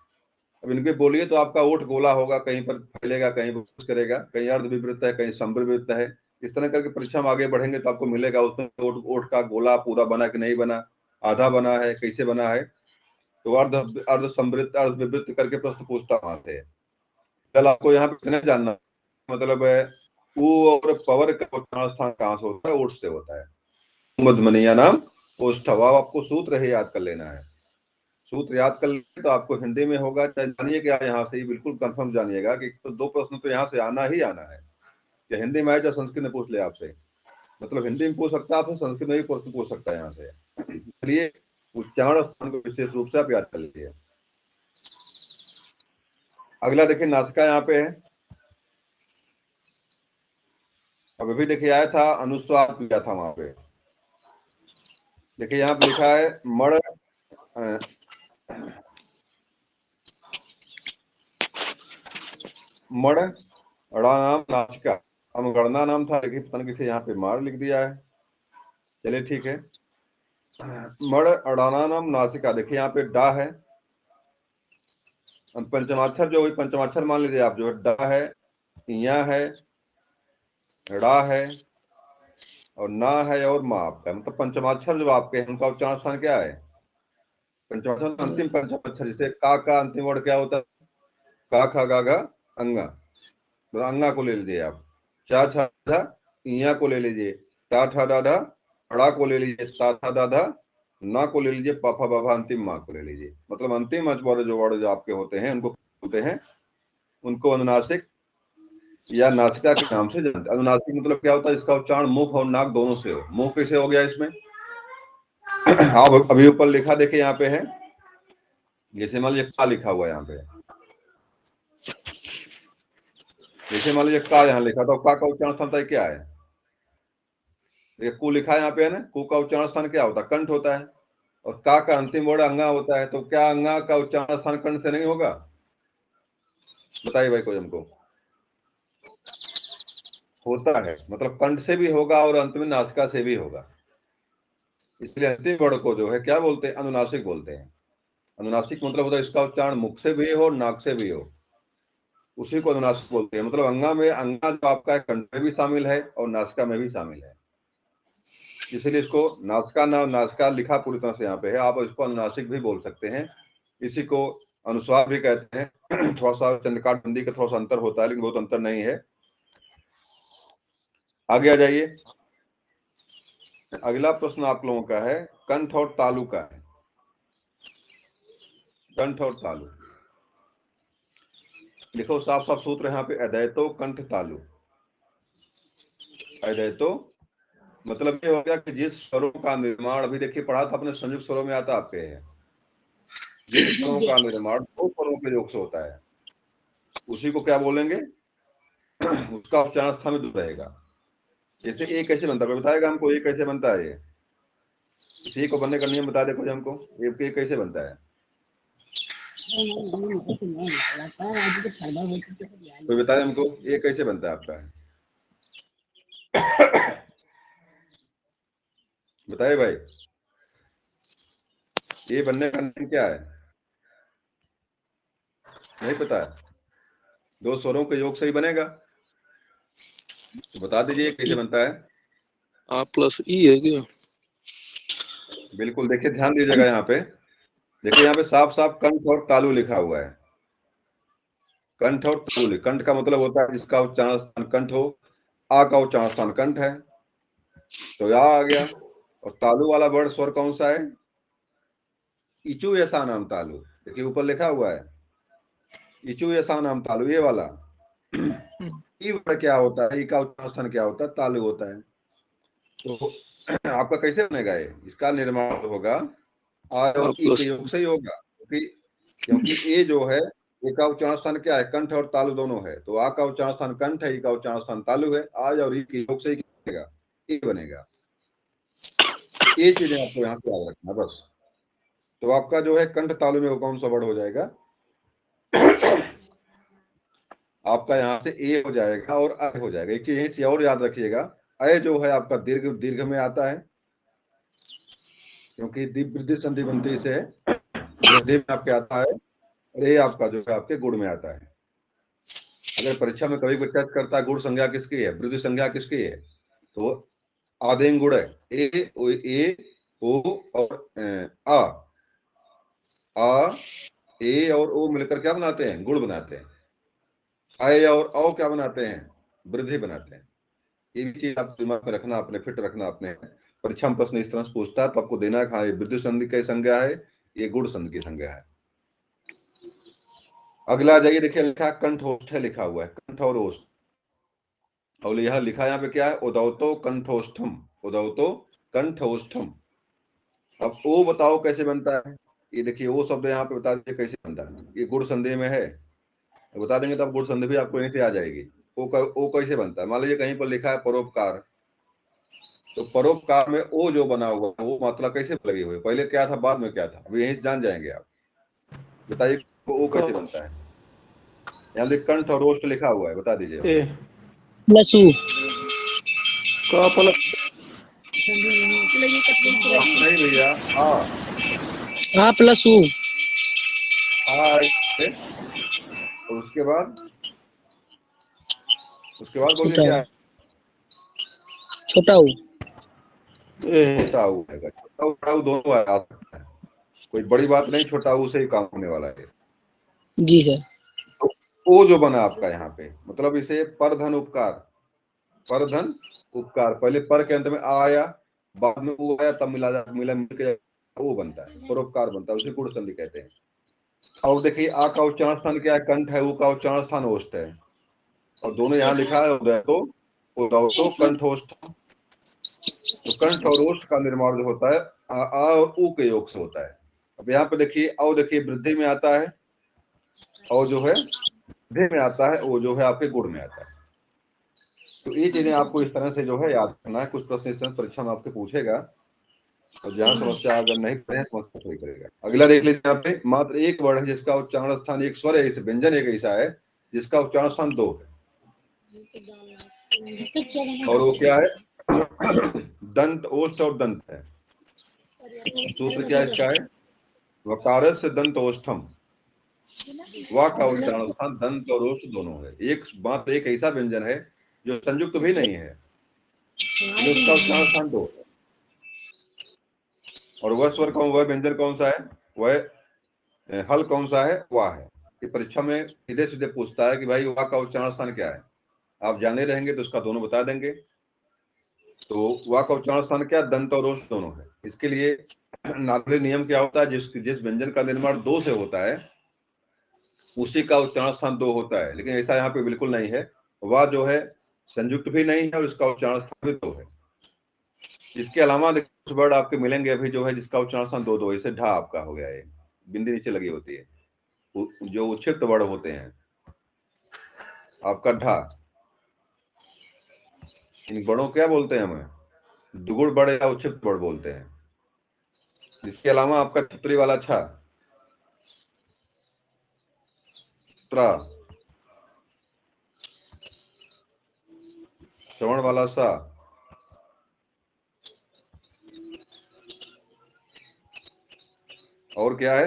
अब इनके बोलिए तो आपका ओठ गोला होगा, कहीं पर फैलेगा, कहीं पर करेगा, कहीं अर्ध विवृत है, कहीं संवृत है। इस तरह करके परीक्षा में आगे बढ़ेंगे तो आपको मिलेगा उसमें ओठ का गोला पूरा बना कि नहीं बना, आधा बना है, कैसे बना है। तो अर्ध अर्ध संवृत अर्ध विवृत करके प्रश्न पूछता वहां से। कल आपको यहाँ पे इतना जानना, मतलब है उ और पवर का उच्चारण स्थान कहाँ से होता है, ओठ से होता है। मध्यमनिया नाम ओष्ठव, आपको सूत्र ही याद कर लेना है। सूत्र याद कर ले तो आपको हिंदी में होगा, चाहे जानिए कि यहाँ से ही बिल्कुल कंफर्म जानिएगा कि तो दो प्रश्न तो यहाँ से आना ही आना है, या हिंदी में आए या संस्कृत में पूछ ले आपसे। मतलब हिंदी में पूछ सकता है आपसे, संस्कृत में भी प्रश्न पूछ सकता है यहाँ से। इसलिए उच्चारण स्थान को विशेष रूप से आप याद कर लीजिए। अगला देखिए नासिका यहाँ पे है। अब अभी देखिए आया था अनुस्वार किया था वहां पे। देखिए यहाँ पे लिखा है मड़ मड़ अड़ा नाम नासिका, अनुगणना नाम था, लेकिन पता किसी यहाँ पे मार लिख दिया है। चलिए ठीक है। मड़ अड़ाना नाम नासिका, देखिए यहाँ पे डा है, पंचमाक्षर जो हुई पंचमाक्षर मान लीजिए आप, जो है डा है, इया है, ड़ा है और ना है और मा आपका, मतलब पंचमाक्षर जो आपके हैं उनका उच्चारण स्थान क्या है, पंचमाक्षर अंतिम पंचमाक्षर। जैसे का अंतिम वर्ड क्या होता है, का खा गा घा अंगा, तो अंगा को ले लीजिए आप। चा छा झा इया को ले लीजिए, टा ठा डा ढा अड़ा को ले लीजिए, ता था दा धा ना को ले लीजिए, पाफा बाबा अंतिम माँ को ले लीजिए। मतलब अंतिम वर्ड जो आपके होते हैं उनको बोलते हैं, उनको अनुनासिक या नासिका के नाम से जानते हैं। अनुनासिक मतलब क्या होता है, इसका उच्चारण मुख और नाक दोनों से हो। मुख कैसे हो गया इसमें, आप अभी ऊपर लिखा देखिए यहाँ पे है, जैसे मान लीजिए का लिखा हुआ है यहाँ पे, जैसे मान लीजिए का यहाँ लिखा था, का उच्चारण स्थान क्या है, ये कु लिखा है यहाँ पे है ना, कु का उच्चारण स्थान क्या होता है, कंठ होता है। और का अंतिम वर्ड अंगा होता है, तो क्या अंगा का उच्चारण स्थान कंठ से नहीं होगा, बताइए भाई कोई हमको। होता है, मतलब कंठ से भी होगा और अंत में नासिका से भी होगा। इसलिए अंतिम वर्ड को जो है क्या बोलते हैं, अनुनासिक बोलते हैं। अनुनासिक मतलब होता है इसका उच्चारण मुख से भी हो, नाक से भी हो, उसी को अनुनासिक बोलते हैं। मतलब अंगा में, अंगा जो आपका कंठ में भी शामिल है और नासिका में भी शामिल है, इसलिए इसको नासिका नाम, नासिका लिखा पूरी तरह से यहाँ पे है, आप इसको अनुनासिक भी बोल सकते हैं। इसी को अनुस्वार भी कहते हैं। थोड़ा सा चंद्रकांड बंदी का थोड़ा सा अंतर होता है, लेकिन बहुत अंतर नहीं है। आगे आ जाइए। अगला प्रश्न आप लोगों का है कंठ और तालु का है। कंठ और तालु देखो, साफ साफ सूत्र यहाँ पे, अदैतो कंठ तालु। अदैतो मतलब ये हो गया कि जिस स्वरों का निर्माण, अभी देखिए पढ़ा था अपने, संयुक्त स्वरों में आता आपके है, जिन स्वरों का निर्माण दो स्वरों के योग से होता है उसी को क्या बोलेंगे? उसका उच्चारण स्थान में रहेगा। जैसे ए कैसे बनता है, बताएगा हमको ए कैसे बनता है? ये इसी को बनने का नियम बता दे कोई हमको, ए कैसे बनता है? कोई बता दे हमको ए कैसे बनता है आपका? बताइए भाई, ये बनने का नियम क्या है? नहीं पता है? दो स्वरों के योग से ही बनेगा, तो बता दीजिए कैसे बनता है? आ प्लस ई है क्या? बिल्कुल, देखिए ध्यान दीजिएगा यहाँ पे, देखिए यहाँ पे साफ साफ कंठ और तालु लिखा हुआ है। कंठ और तालु, कंठ का मतलब होता है जिसका उच्चारण स्थान कंठ हो, आ का उच्चारण स्थान कंठ है तो या आ गया। और तालु वाला वर्ड स्वर कौन सा है? इचु ऐसा नाम तालु, देखिए ऊपर लिखा हुआ है इचु ऐसा नाम तालु, ये वाला। ई वर्ड क्या होता है? ई का उच्चारण स्थान क्या होता है? तालु होता है। तो आपका कैसे बनेगा ये? इसका निर्माण होगा आ और ई के योग से ही होगा, क्योंकि ए जो है ए का उच्चारण स्थान क्या है? कंठ और तालु दोनों है, तो आ का उच्चारण स्थान कंठ है, ई का उच्चारण स्थान तालु है, आज और ई के योग से ही बनेगा, ए बनेगा। ये चीजें आपको यहाँ से याद रखना बस। तो आपका जो है कंठ तालु में वो कौन सा वर्ड हो जाएगा? आपका यहाँ से ए हो जाएगा और अ हो जाएगा। एक यहीं से और याद रखिएगा, अय जो है आपका दीर्घ दीर्घ में आता है, क्योंकि वृद्धि संधि बनती से वृद्धि में आपके आता है, और ये आपका जो है आपके गुण में आता है। अगर परीक्षा में कभी बच्चा करता है गुण संज्ञा किसकी है, वृद्धि संज्ञा किसकी है, तो आदेंग गुण है, ए ओ और आ ए और ओ मिलकर क्या बनाते हैं? गुण बनाते हैं। अय और औ क्या बनाते हैं? वृद्धि बनाते हैं। ये भी चीज आप दिमाग में रखना, अपने फिट रखना अपने। परीक्षा में प्रश्न इस तरह से पूछता है तो आपको देना है, हाँ ये वृद्धि संधि की संज्ञा है, ये गुण संधि की संज्ञा है। अगला जाइए, देखिए लिखा कंठोष्ठ लिखा हुआ है, कंठ और ओष्ठ, और यह लिखा यहाँ पे क्या है? उदौतो कंठोष्ठम, उदौतो कंठोष्ठम। अब ओ बताओ कैसे बनता है? ये देखिए ओ शब्द यहाँ पे बता दीजिए कैसे बनता है। ये गुण संधि में है, बता देंगे तो आप गुण संधि भी आपको यहीं से आ जाएगी। ओ कैसे बनता है? मान लीजिए कहीं पर लिखा है परोपकार, तो परोपकार में ओ जो बना हुआ है वो मात्रा कैसे लगी हुई है? पहले क्या था बाद में क्या था? अभी यहीं जान जाएंगे आप। बताइए ओ कैसे बनता है? यहाँ देखिए कंठ और ओष्ठ लिखा हुआ है, बता दीजिए। प्लस ऊ का प्लस नहीं भैया, आ प्लस ऊ और उसके बाद बोलिए क्या है? छोटा ऊ, छोटा ऊ है, छोटा ऊ बड़ा ऊ दोनों आ सकता है, कोई बड़ी बात नहीं, छोटा ऊ से ही काम होने वाला है। जी सर। तो ओ जो बना आपका यहाँ पे, मतलब इसे परधन उपकार, परधन उपकार, पहले पर के अंत में आ आया, बाद में वो आया, तब मिला मिलकर वो बनता है, परोपकार बनता है, उसे गुण संधि कहते हैं। और देखिए आ का उच्चारण स्थान क्या है? कंठ है, ऊ का उच्चारण स्थान ओष्ठ है, और दोनों यहाँ लिखा है उदय तो कंठोष्ठ। तो कंठ और ओष्ठ का निर्माण जो होता है आ और ऊ के योग से होता है। अब यहाँ पे देखिए औ, देखिए वृद्धि में आता है, और जो है वृद्धि में आता है, वो जो है आपके गुण में आता है। तो ये चीजें आपको इस तरह से जो है याद रखना है। कुछ प्रश्न इस तरह परीक्षा में आपके पूछेगा, और जहां समस्या अगर नहीं पढ़े समस्या थोड़ी करेगा। अगला देख लीजिए, यहाँ पे मात्र एक वर्ड है जिसका उच्चारण स्थान एक स्वर है, इस व्यंजन एक ऐसा है जिसका उच्चारण स्थान दो है, और वो क्या है? दंत, ओष्ठ और दंत है। सूत्र क्या इसका है? वकार से दंत ओष्ठम, वा का उच्चारण स्थान दंत और ओष्ठ दोनों है। एक मात्र एक ऐसा व्यंजन है जो संयुक्त भी नहीं है, उसका उच्चारण स्थान दो है। और वह स्वर कौन, वह व्यंजन कौन सा है? वह हल कौन सा है? वाह है। ये परीक्षा में सीधे सीधे पूछता है कि भाई वाह का उच्चारण स्थान क्या है। आप जाने रहेंगे तो उसका दोनों बता देंगे। तो वाह का उच्चारण स्थान क्या? दंत और ओष्ठ दोनों है। इसके लिए नागरिक नियम क्या होता है? जिस व्यंजन का निर्माण दो से होता है उसी का उच्चारण स्थान दो होता है, लेकिन ऐसा यहाँ पे बिल्कुल नहीं है। वाह जो है संयुक्त भी नहीं है और इसका उच्चारण स्थान भी दो है। इसके अलावा कुछ वर्ड आपके मिलेंगे अभी जो है जिसका उच्चारण स्थान दो दो, इसे ढा आपका हो गया है। बिंदी नीचे लगी होती है, जो उच्छिष्ट वर्ण होते हैं। आपका ढा, इन वर्णों क्या बोलते हैं हमें? दुगुण वर्ण या उच्छिष्ट वर्ण बोलते हैं। इसके अलावा आपका छतरी वाला छा, त्रा, श्रवण वाला सा, और क्या है?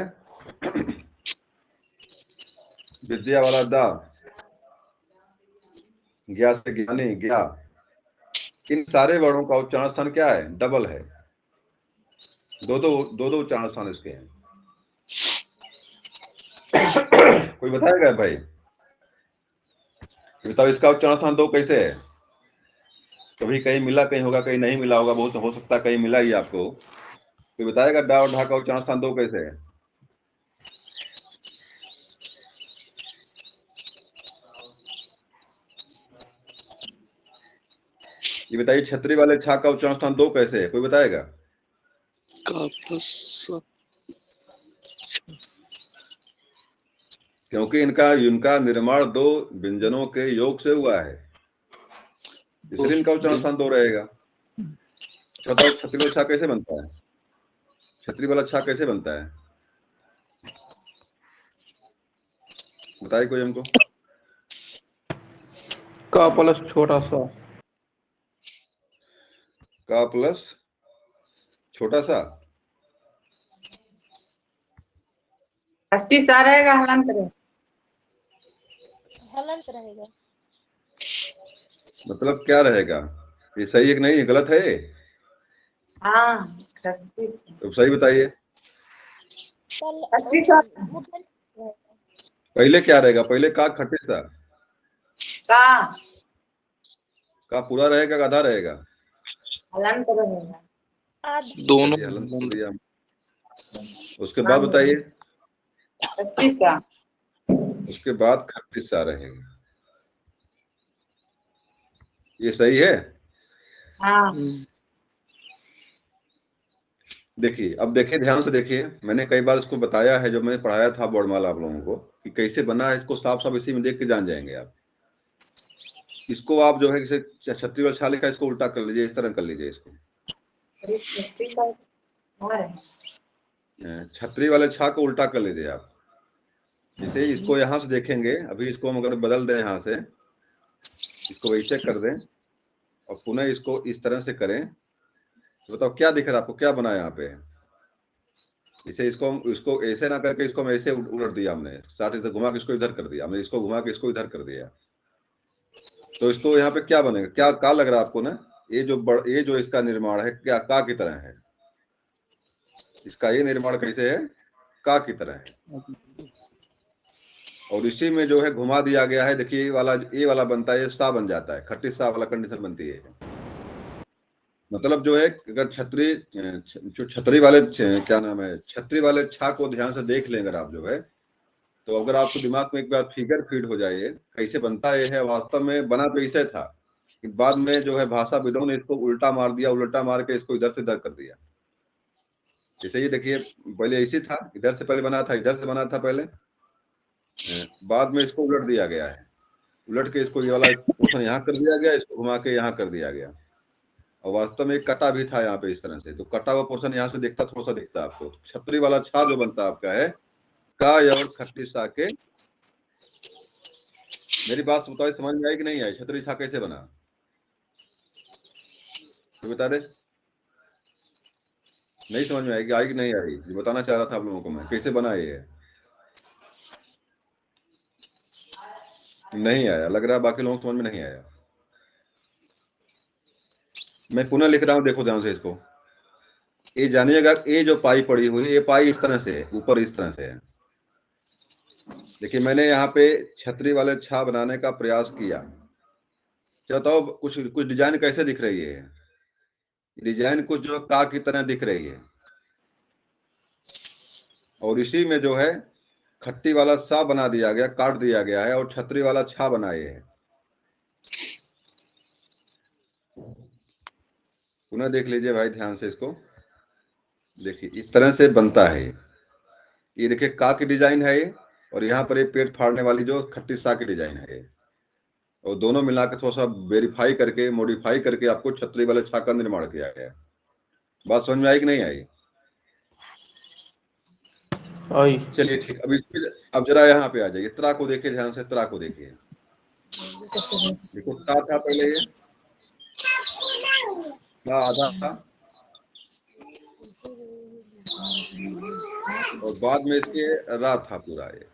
विद्या वाला दा, ज्ञा से ज्ञानी ज्ञा। इन सारे वर्णों का उच्चारण स्थान क्या है? डबल है। दो दो उच्चारण स्थान इसके हैं। कोई बताएगा भाई? बताओ इसका उच्चारण स्थान दो कैसे है? कभी कहीं मिला, कहीं होगा, कहीं नहीं मिला होगा, बहुत हो सकता है कहीं मिला ही आपको। कोई बताएगा डा और ढा का उच्चारण स्थान दो कैसे है? ये बताइए छतरी वाले छा का उच्चारण स्थान दो कैसे है? कोई बताएगा? का प्लस क्योंकि इनका निर्माण दो व्यंजनों के योग से हुआ है, इसलिए इनका उच्चारण स्थान दो रहेगा। बताओ छतरी वाला छा कैसे बनता है? छतरी वाला छा कैसे बनता है? बताइए कोई हमको। का प्लस छोटा सा, का प्लस छोटा सा, षष्ठी सा रहेगा, हलंत रहेगा। हलंत रहेगा। मतलब क्या रहेगा? ये सही है कि नहीं, गलत है? हाँ, षष्ठी तो सही बताइए। षष्ठी सा पहले क्या रहेगा? पहले का खट्टी सा, का का पूरा रहेगा, आधा रहेगा? हलंत रहेगा। दोनों चलिए हलन कर दिया। उसके हाँ, बाद बताइए। षष्ठी सा उसके बाद खट्टी सा रहेगा। ये सही है? हाँ। देखिए, अब देखिए, ध्यान से देखिए, मैंने कई बार इसको बताया है, जब मैंने पढ़ाया था वर्णमाला आप लोगों को कि कैसे बना है, इसको साफ साफ इसी में देख के जान जाएंगे आप। इसको आप जो है किसी छतरी वाला छा लिखा, इसको उल्टा कर लीजिए, इस तरह कर लीजिए इसको। षष्ठी सा छतरी वाले छा को उल्टा कर लीजिए आप। जैसे इसको यहां से देखेंगे, अभी इसको हम अगर बदल दें, यहां से इसको वैसे कर दें और पुनः इसको इस तरह से करें, तो बताओ क्या दिख रहा है आपको? क्या बना यहाँ पे? इसे इसको ऐसे ना करके इसको हम ऐसे उलट दिया हमने, साथ से घुमा के इसको इधर कर दिया हमने, इसको घुमा के इसको इधर कर दिया। तो इसको यहाँ पे क्या बनेगा? क्या लग रहा है आपको ना? ये जो इसका निर्माण है, क्या का की तरह है? इसका ये निर्माण कैसे है? का की तरह है। और इसी में जो है घुमा दिया गया है। देखिए ये वाला बनता है, ये सा बन जाता है, खट्टी सा वाला कंडीशन बनती है। मतलब जो है, अगर जो छतरी वाले क्या नाम है, छतरी वाले छा को ध्यान से देख लें अगर आप जो है, तो अगर आपको दिमाग में एक बार फिगर फीड हो जाए कैसे बनता है वास्तव में बना तो इसे था, बाद में जो है भाषा विदों ने इसको उल्टा मार दिया, उल्टा मार के इसको इधर से इधर कर दिया। जैसे ये देखिए, पहले ऐसी था, इधर से पहले बना था, इधर से बना था पहले, बाद में इसको उलट दिया गया है। उलट के इसको ये वाला पोर्शन यहाँ कर दिया गया, इसको घुमा के यहाँ कर दिया गया। और वास्तव में एक कटा भी था यहाँ पे इस तरह से, तो कटा हुआ पोर्शन यहाँ से दिखता, थोड़ा सा दिखता आपको। छतरी वाला छा जो बनता आपका है का और खट्टी सा के। मेरी बात बताओ, समझ में आई कि नहीं आई? छतरी छा कैसे बना, तो बता दे। नहीं समझ में आएगी, आई कि नहीं आई? ये बताना चाह रहा था आप लोगों को मैं, कैसे बना ये। नहीं आया लग रहा, बाकी लोगों को समझ में नहीं आया। मैं पुनः लिख रहा हूं, देखो ध्यान से इसको। ये जानिएगा, ये जो पाई पड़ी हुई है, ये पाई इस तरह से है, ऊपर इस तरह से है। देखिए मैंने यहाँ पे छतरी वाले छा बनाने का प्रयास किया। बताओ कुछ कुछ डिजाइन कैसे दिख रही है? डिजाइन कुछ जो का की तरह दिख रही है, और इसी में जो है खट्टी वाला सा बना दिया गया, काट दिया गया है, और छतरी वाला छा बनाए है। पुनः देख लीजिए भाई ध्यान से इसको। देखिए इस तरह से बनता है। ये देखिए का की डिजाइन है ये, और यहाँ पर ये पेट फाड़ने वाली जो खट्टी सा की डिजाइन है ये, और दोनों मिला के थोड़ा सा वेरीफाई करके मॉडिफाई करके आपको छतरी वाले छा का निर्माण किया गया है। बात समझ में आई कि नहीं आई? आई। चलिए ठीक, अब जरा यहाँ पे आ जाइए, त्रा को देखिए ध्यान से, त्रा को देखिए। देखो ता था पहले, ये ता आधा था और बाद में इसके रा था पूरा। ये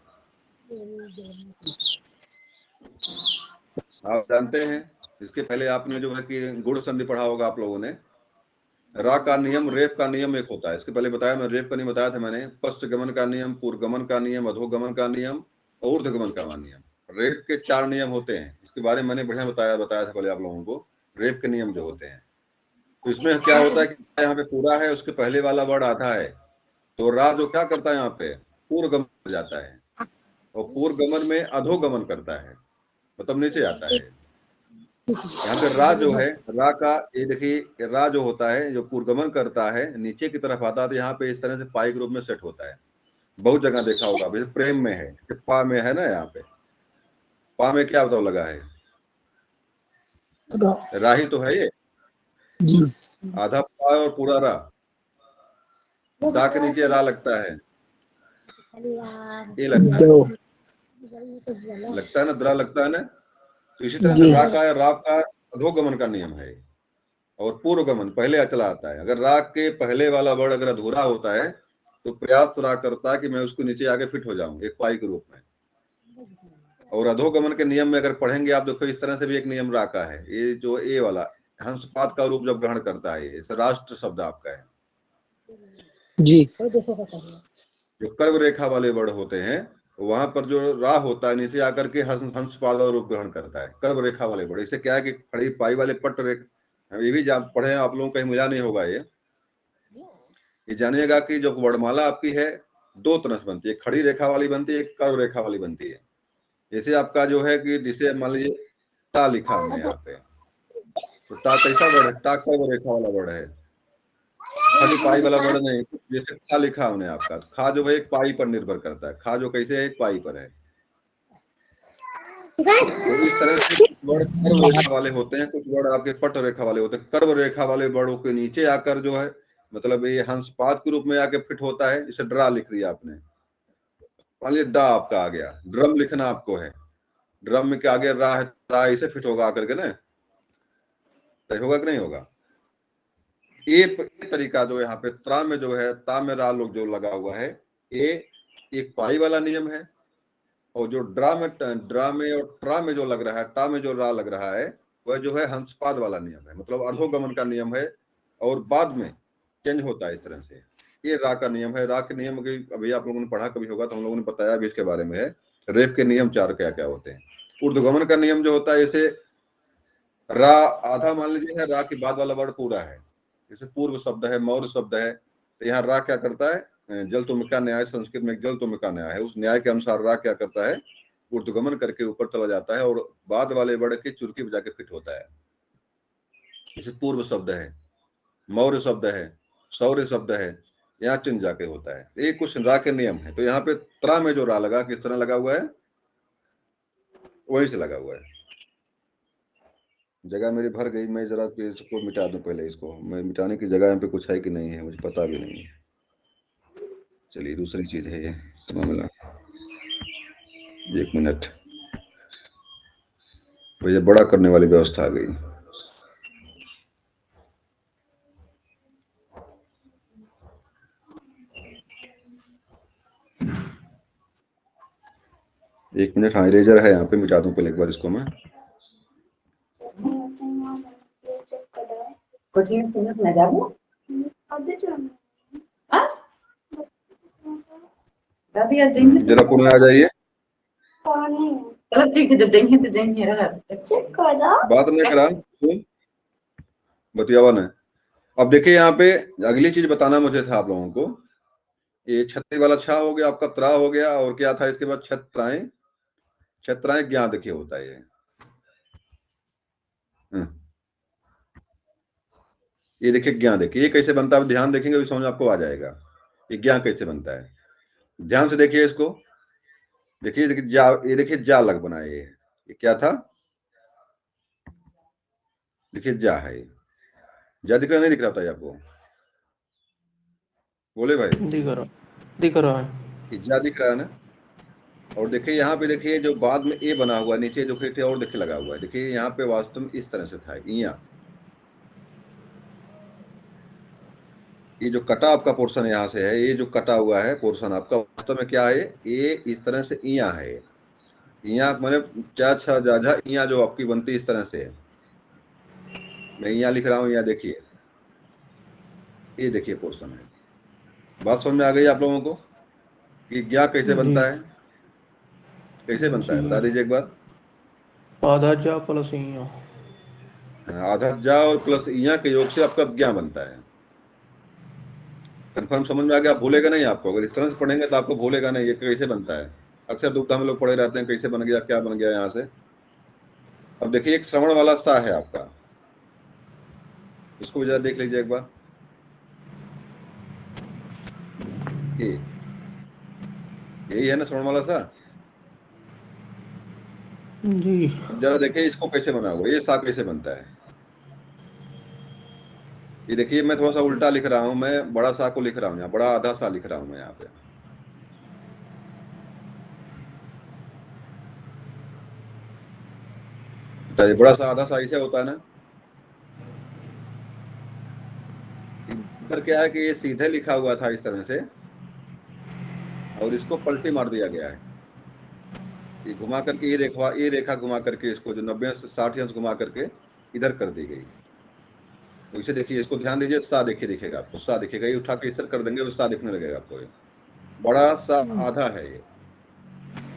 आप जानते हैं, इसके पहले आपने जो है कि गुण संधि पढ़ा होगा आप लोगों ने। रा का नियम, रेप का नियम एक होता है, इसके पहले बताया मैं, रेप का नहीं बताया था मैंने। पश्च गमन का नियम, पूर्व गमन का नियम, अधोगमन का नियम, ऊर्ध्व गमन का नियम। रेप के 4 नियम होते हैं, इसके बारे में मैंने बढ़िया बताया था पहले आप लोगों को, रेप के नियम जो होते हैं। तो इसमें क्या होता है कि यहाँ पे पूरा है, उसके पहले वाला वर्ड आधा है, तो रा जो क्या करता है यहाँ पे पूर्व गमन हो जाता है, और पूर्व गमन में अधोगमन करता है, मतलब नीचे आता है। यहाँ पे रा जो है, रा का ये देखिए, रा जो होता है जो पूर्वगमन करता है नीचे की तरफ आता है, तो यहाँ पे इस तरह से पाई के रूप में सेट होता है। बहुत जगह देखा होगा, अभी प्रेम में है, पा में है ना, यहाँ पे पा में क्या बताओ लगा है, रा ही तो है ये, जी आधा पा और पूरा रा, दा के नीचे रा लगता है, ये लगता है, दो लगता है ना, द्रा लगता है ना। तो इसी तरह से जी रा का है, रा का अधोगमन का नियम है, और पूर्व गमन पहले अचला आता है। अगर रा के पहले वाला वर्ड अगर अधूरा होता है तो प्रयास रा करता है कि मैं उसको नीचे आगे फिट हो जाऊं एक पाई के रूप में। और अधोगमन के नियम में अगर पढ़ेंगे आप, देखो इस तरह से भी एक नियम रा का है, ये जो ए वाला हंसपात का रूप जब ग्रहण करता है, ये राष्ट्र शब्द आपका है। जी जो कर्व रेखा वाले वर्ड होते हैं, वहां पर जो रा होता है नीचे आकर के हंसपात वाला रूप ग्रहण करता है, कर्व रेखा वाले वर्ड। इससे क्या है कि खड़ी पाई वाले पट रेखा, ये भी पढ़े आप लोगों को कहीं मजा नहीं होगा। ये जानिएगा कि जो वर्णमाला आपकी है 2 तरह से बनती है, खड़ी रेखा वाली बनती है, एक कर्व रेखा वाली बनती है। जैसे आपका जो है कि जिसे मान लीजिए टा लिखा हमने यहाँ पे, तो टा कैसा वर्ड है, टा कर्व रेखा वाला वर्ड है, खाली पाई वाला वर्ड नहीं। जैसे खा लिखा हमने आपका, खा जो है एक पाई पर निर्भर करता है, खा जो कैसे है एक पाई पर है। तो इस तरह से वर्ड कर्व रेखा वाले होते हैं, कुछ वर्ड आपके पट रेखा वाले होते हैं। कर्व रेखा वाले वर्डों के नीचे आकर जो है, मतलब ये हंसपात के रूप में आके फिट होता है। जैसे ड्रा लिख दिया आपने, मान लीजिए डा आपका आ गया, ड्रम लिखना आपको है, ड्रम में क्या आ गया, रा है, रा इसे फिट होगा आकर के ना, सही होगा कि नहीं होगा। ये तरीका जो यहाँ पे त्रा में जो है, ता में रा लोग जो लगा हुआ है, ये एक पाई वाला नियम है। और जो ड्रा में और ट्रा में जो लग रहा है, टा में जो रा लग रहा है, वह जो है हंसपाद वाला नियम है, मतलब अधोगमन का नियम है, और बाद में चेंज होता है इस तरह से। ये रा का नियम है। रा के नियम की अभी आप लोगों ने पढ़ा कभी होगा तो हम लोगों ने बताया भी इसके बारे में है, रेप के नियम 4 क्या क्या होते हैं। ऊर्ध्वगमन का नियम जो होता है, जैसे रा आधा मान लीजिए है, रा के बाद वाला वर्ड पूरा है, जैसे पूर्व शब्द है, मौर्य शब्द है, तो यहाँ रा क्या करता है, जल तुमिका न्याय, संस्कृत में जल तुमिका न्याय है, उस न्याय के अनुसार रा क्या करता है, ऊर्ध्वगमन करके ऊपर चला जाता है, और बाद वाले वर्ड की चुरकी बजा के फिट होता है। जैसे पूर्व शब्द है, मौर्य शब्द है, शौर्य शब्द है, यहाँ चिन्ह जाके होता है। ये कुछ रा के नियम है। तो यहाँ पे त्रा में जो रा लगा, किस तरह लगा हुआ है, वहीं से लगा हुआ है। जगह मेरी भर गई, मैं जरा इसको मिटा दूं पहले, इसको मैं मिटाने की जगह यहाँ पे कुछ है कि नहीं है मुझे पता भी नहीं है। चलिए दूसरी चीज है ये मामला, 1 मिनट, भैया बड़ा करने वाली व्यवस्था आ गई। एक मिनट, हाँ इरेजर है यहाँ पे, मिटा दूं पहले एक बार इसको मैं। Coaching तुम ना जाओ हाँ दादी आज जाएंगे जरा पुनः आ जाइए, चलो ठीक है जब जाएंगे तो जाएंगे रहा चेक करो बात नहीं करा सुन बतियावा ने। अब देखिए यहाँ पे अगली चीज बताना मुझे था आप लोगों को, ये छतरी वाला छा हो गया आपका, त्रा हो गया, और क्या था इसके बाद, छत्राएं, छत्राएं ज्ञा देखिए होता है ये देखिए ज्ञा, देखिए ये कैसे बनता है, ध्यान देखेंगे तो समझ आपको आ जाएगा ये ज्ञा कैसे बनता है। ध्यान से देखिए इसको, देखिए जा, ये देखिए जा लग बना, ये क्या था, देखिए जा है, जा दिख रहा नहीं दिख रहा था आपको, बोले भाई? दिख रहा है। ये जा दिख रहा है ना। और देखिए यहाँ पे, देखिए जो बाद में ए बना हुआ नीचे जो थे और देखिए लगा हुआ है, देखिए यहाँ पे वास्तव में इस तरह से था इया, ये जो कटा आपका पोर्शन यहाँ से है, ये जो कटा हुआ है पोर्शन आपका वास्तव में क्या है, ये इस तरह से इया है, इया मैंने चा छा जा झा इया जो आपकी बनती इस तरह से है। मैं यहाँ लिख रहा हूँ, यहाँ देखिए, ये देखिए पोर्शन है। बात समझ में आ गई आप लोगों को कि ज्ञा कैसे जी बनता है, कैसे बनता है, जी। बता दीजिए एक बार। आधा जा प्लस इया। आधा जा और प्लस इया के योग से आपका ज्ञा बनता है। कंफर्म समझ में आ गया? आप भूलेगा नहीं आपको, अगर इस तरह से पढ़ेंगे तो आपको भूलेगा नहीं ये कैसे बनता है। अक्सर दुविधा में लोग पढ़े रहते हैं कैसे बन गया क्या बन गया यहाँ से। अब देखिए एक श्रवण वाला सा है आपका, इसको भी जरा देख लीजिए एक बार। ये यही है ना श्रवण वाला सा। जी। अब जरा देखिए इसको कैसे बना हुआ, ये सा कैसे बनता है। ये देखिए मैं थोड़ा सा उल्टा लिख रहा हूँ, मैं बड़ा सा को लिख रहा हूँ यहाँ, बड़ा आधा सा लिख रहा हूँ मैं यहाँ पे। बताइए बड़ा सा आधा सा ऐसे होता है ना। इधर क्या है कि ये सीधे लिखा हुआ था इस तरह से, और इसको पलटी मार दिया गया है, ये घुमा करके ये रेखा घुमा करके इसको जो 90 से 60 अंश घुमा करके इधर कर दी गई। तो इसे देखिए, इसको ध्यान दीजिए, सा देखिए दिखेगा आपको, सा दिखेगा, ये उठा के इस तरह कर देंगे तो सा दिखने लगेगा आपको। ये बड़ा सा आधा है, ये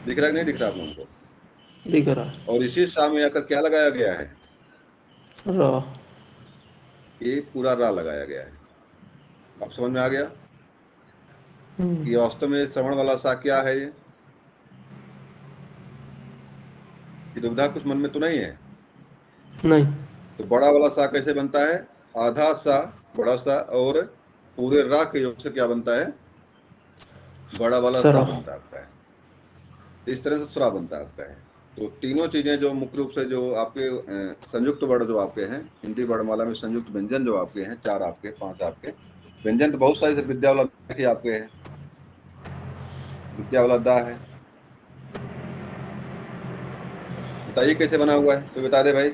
दिख रहा है कि नहीं दिख रहा आप लोगों को? दिख रहा है। और इसी सा में आकर क्या लगाया गया है, रा। ये पूरा रा लगाया गया है। आप समझ में आ गया कि वास्तव में श्रवण वाला सा क्या है। ये दुविधा कुछ मन में तो नहीं है? नहीं। तो बड़ा वाला सा कैसे बनता है, आधा सा बड़ा सा और पूरे रा के योग से क्या बनता है, बड़ा वाला सा सरा। बनता है आपका है। इस तरह से स्रा बनता है आपका है। तो तीनों चीजें जो मुख्य रूप से जो आपके संयुक्त वर्ण जो आपके हैं हिंदी वर्णमाला में, संयुक्त व्यंजन जो आपके हैं, 4 आपके 5 आपके व्यंजन तो बहुत सारे, विद्या वाला देखिए आपके है, विद्या वाला दा है। बताइए कैसे बना हुआ है, तो बता दे भाई,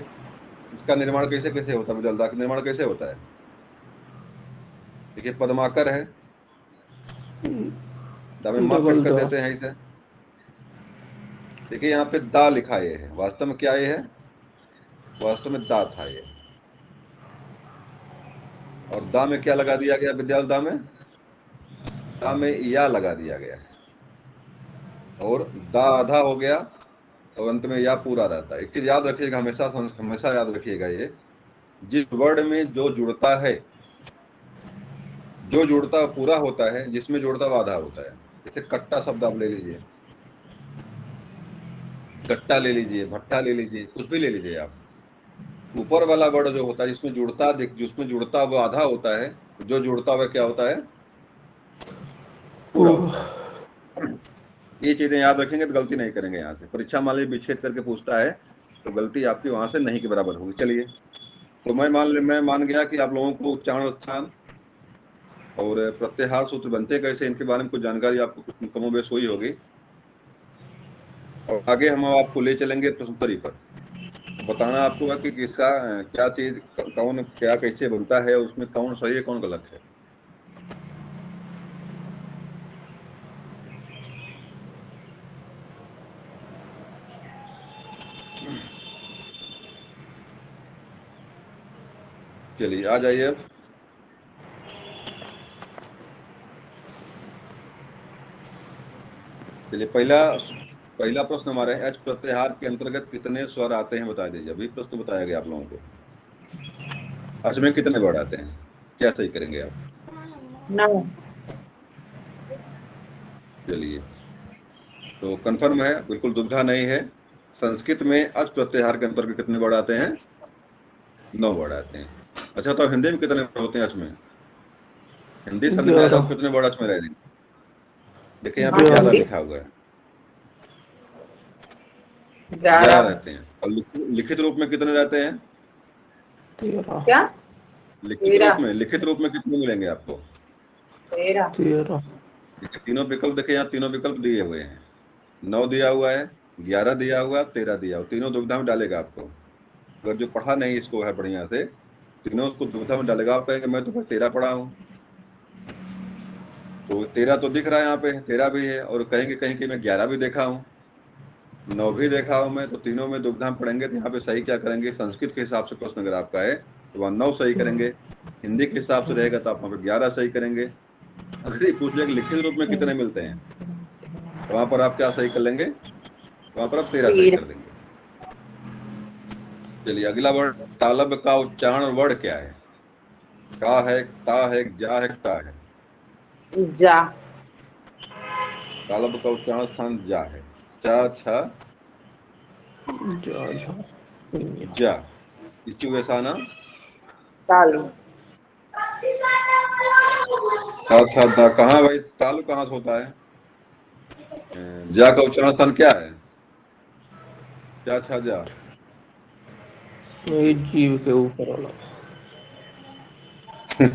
इसका निर्माण कैसे कैसे होता है, मुजलदा का निर्माण कैसे होता है। देखिए पद्माकर है, दा में माँ फिट डबल कर दा। देते हैं इसे। देखिए यहाँ पे दा लिखा ये है, वास्तव में क्या ये है, वास्तव में दा था ये, और दा में क्या लगा दिया गया विद्याल, दा में या लगा दिया गया है, और दा आधा हो गया और अंत में या पूरा रहता है। एक चीज याद रखिएगा, हमेशा हमेशा याद रखिएगा, ये जिस वर्ड में जो जुड़ता है, जो जुड़ता पूरा होता है, जिसमें जुड़ता वो आधा होता है। जैसे कट्टा शब्द आप ले लीजिए, गट्टा ले लीजिए, भट्टा ले लीजिए, कुछ भी ले लीजिए आप, ऊपर वाला वर्ड जो होता है जिसमें जुड़ता वो आधा होता है, जो जुड़ता हुआ क्या होता है, पूरा पूरा। होता है। ये चीजें याद रखेंगे तो गलती नहीं करेंगे। यहाँ से परीक्षा मान लीजिए विच्छेद करके पूछता है तो गलती आपकी वहां से नहीं के बराबर होगी। चलिए, तो मैं मान गया कि आप लोगों को उच्चारण स्थान और प्रत्याहार सूत्र बनते कैसे, इनके बारे में कुछ जानकारी आपको कुछ कमोबेश हुई होगी। और आगे हम आपको ले चलेंगे प्रश्नोत्तरी पर, बताना आपको है कि किसका क्या चीज कौन क्या कैसे बनता है, उसमें कौन सही है कौन गलत है। चलिए आ जाइए अब। चलिए पहला प्रश्न हमारा है, एच प्रत्याहार के अंतर्गत कितने स्वर आते हैं बता दीजिए। अभी प्रश्न बताया गया आप लोगों को, एच में कितने वर्ड आते हैं, क्या सही करेंगे आप। 9। चलिए, तो कंफर्म है, बिल्कुल दुविधा नहीं है। संस्कृत में अच प्रत्याहार के अंतर्गत कितने वर्ड आते हैं, 9 वर्ड आते हैं। अच्छा, तो हिंदी में कितने वर्ड होते हैं अच में, हिंदी समझ में आएगा 11। तो कितने वर्ड अच में रहेंगे। देखिए यहाँ पे 11 लिखा हुआ है, 11 11 रहते हैं। और लिखित रूप में कितने रहते हैं? 13 क्या? लिखित रूप में कितने मिलेंगे आपको? 13 13 देखिए तीनों विकल्प, देखिए यहाँ तीनों विकल्प दिए हुए हैं। 9 दिया हुआ है, 11 दिया हुआ, 13 दिया हुआ, तीनों दुविधा में डालेगा आपको। अगर जो पढ़ा नहीं इसको है बढ़िया से, तीनों उसको दुविधा में डालेगा। आप कहेंगे मैं तो फिर 13 पढ़ा हूँ, तो 13 तो दिख रहा है यहाँ पे, 13 भी है। और कहेंगे कहीं कि मैं 11 भी देखा हूँ, 9 भी देखा हूँ मैं, तो तीनों में दुविधा में पढ़ेंगे। तो यहाँ पे सही क्या करेंगे? संस्कृत के हिसाब से प्रश्न अगर आपका है तो वहाँ 9 सही करेंगे, हिंदी के हिसाब से रहेगा तो आप वहाँ पे 11 सही करेंगे। अगर ये पूछ लिया कि लिखित रूप में कितने मिलते हैं, तो वहां पर आप क्या सही कर लेंगे? वहां पर आप 13 सही 13 कर देंगे। चलिए अगला वर्ड, तालब का उच्चारण वर्ड क्या है? का है, ता है, जा है, टा है? जा। तालब का उच्चारण स्थान जा है। चा, छा, जा झा जा। इचु ऐसा ना, तालु। ता, था, दा। कहाँ भाई तालु कहाँ से होता है? जा का उच्चारण स्थान क्या है? चा, छा, जा। ये जीव के ऊपर वाला।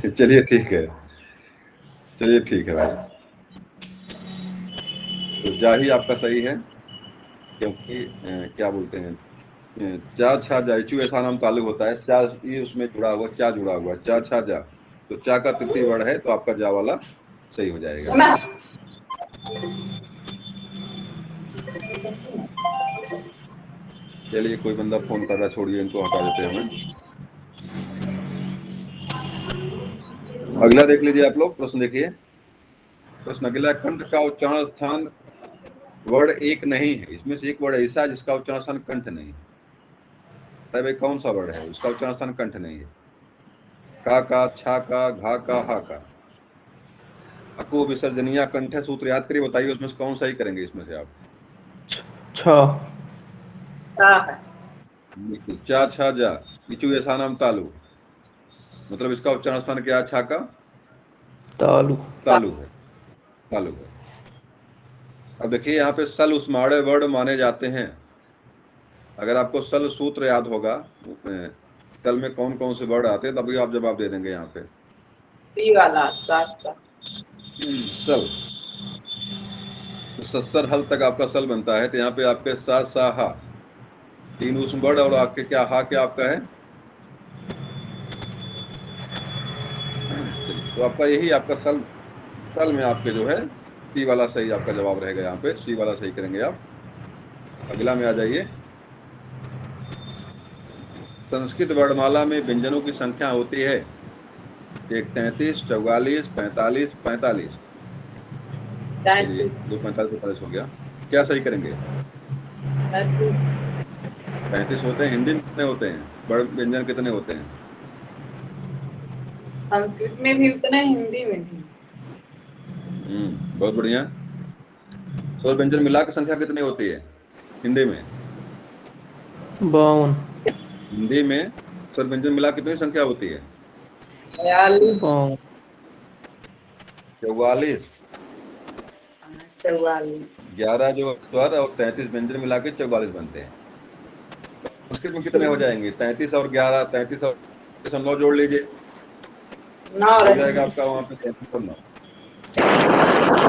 चलिए ठीक है, चलिए ठीक है भाई, तो जा ही आपका सही है। क्योंकि क्या बोलते हैं, चा, छा, जा, इचु ऐसा नाम ताल्लुक होता है। चा ये उसमें जुड़ा हुआ, चा जुड़ा हुआ, चा, छा, जा। तो चा का तृतीय वर्ड है, तो आपका जा वाला सही हो जाएगा। चलिए कोई बंदा फोन कर रहा है, छोड़िए इनको, हटा देते हैं हमें। अगला देख लीजिए आप लोग, प्रश्न देखिए। प्रश्न अगला, कंठ का उच्चारण स्थान वर्ड एक नहीं है, इसमें से एक वर्ड ऐसा है जिसका उच्चारण स्थान कंठ नहीं है। भाई कौन सा वर्ड है उसका उच्चारण स्थान कंठ नहीं है? का, छा का, घा का, हा का। अको विसर्जनीय कंठ सूत्र याद करिए, बताइए उसमें से कौन सही करेंगे इसमें से आप? छ बिल्कुल, चा, छा, जा। इचु ऐसा नाम तालु, मतलब इसका उच्चारण स्थान क्या है? छा का तालु तालु है, तालु है। अब देखिए यहाँ पे सल उस्माड़े वर्ड माने जाते हैं। अगर आपको सल सूत्र याद होगा, सल में कौन कौन से वर्ड आते हैं, तभी आप जवाब दे देंगे यहाँ पे। सी वाला सात सा। सल, तो सस्सर हल तक आपका सल बनता है, तो यहाँ पे आपके सा, सा, हा, तीन उस वर्ड, और आपके क्या, हा क्या आपका है? चलिए तो आपका यही आपका सल, सल में आपके जो है सी वाला सही आपका जवाब रहेगा। यहाँ पे सी वाला सही करेंगे आप। अगला में आ जाइए। संस्कृत वर्णमाला में व्यंजनों की संख्या होती है 33, 44, 45, 45। चलिए 35 जो 45 45 हो गया, क्या सही करेंगे? 35 35 होते हैं। हिंदी में कितने होते हैं वर्ण व्यंजन, कितने होते हैं? संस्कृत में भी उतना हिंदी में भी। बहुत बढ़िया। स्वर व्यंजन मिला के संख्या कितनी होती है हिंदी में? 52 हिंदी में स्वर व्यंजन मिला के कितनी संख्या होती है? 42 52 44। 44 11 जो स्वर और 33 व्यंजन मिला के 44 बनते हैं। संस्कृत में कितने हो जाएंगे? 33 और 11, 33 और 9 जोड़ लीजिए, 9 हो जाएगा रहेंगे। आपका वहां पे 33 और 9।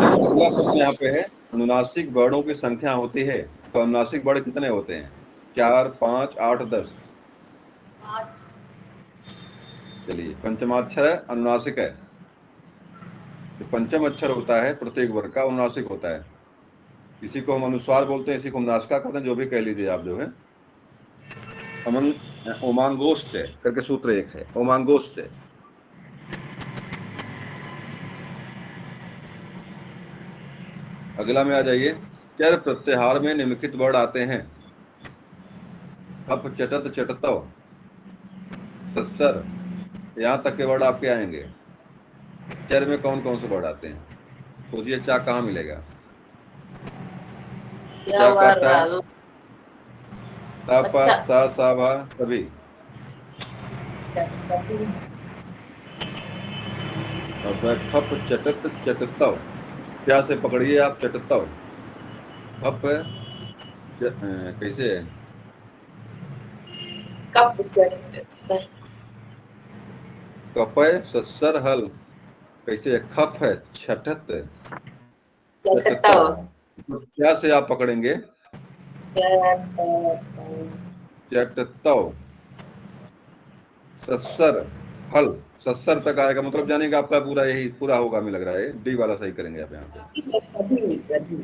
अगला प्रश्न यहाँ पे है, अनुनासिक वर्णों की संख्या होती है, तो अनुनासिक वर्ण कितने होते हैं? 4, 5, 8, 10। चलिए पंचमाक्षर है, अनुनासिक है। जो पंचम अक्षर होता है प्रत्येक वर्ग का, अनुनासिक होता है। इसी को हम अनुस्वार बोलते हैं, इसी को हम नासिका कहते हैं, जो भी कह लीजिए आप जो है। अमन ओमांगोष्ठ करके सूत्र एक है, ओमांगोष्ठ। अगला में आ जाइए। चर प्रत्याहार में निम्नलिखित वर्ण आते हैं? अप, चटत, चटतव, सस्सर, यहाँ तक के वर्ड आपके आएंगे। चर में कौन कौन से वर्ड आते हैं? सोचिए, चा कहाँ मिलेगा? क्या कहता है? ता, पा, अच्छा सा, सा, भा, सभी। अब खप, चटत, चटतव, क्या से पकड़िए आप चटतव। कप कैसे है? कप सर कपय सस्सर हल। कैसे है? खप है छठत चटताव चटतव। क्या से आप पकड़ेंगे? चटतव सस्सर हल। सस्सर तक आएगा मतलब जाने का आपका पूरा यही पूरा होगा, हमें लग रहा है डी वाला सही करेंगे आप यहाँ पे। सभी सभी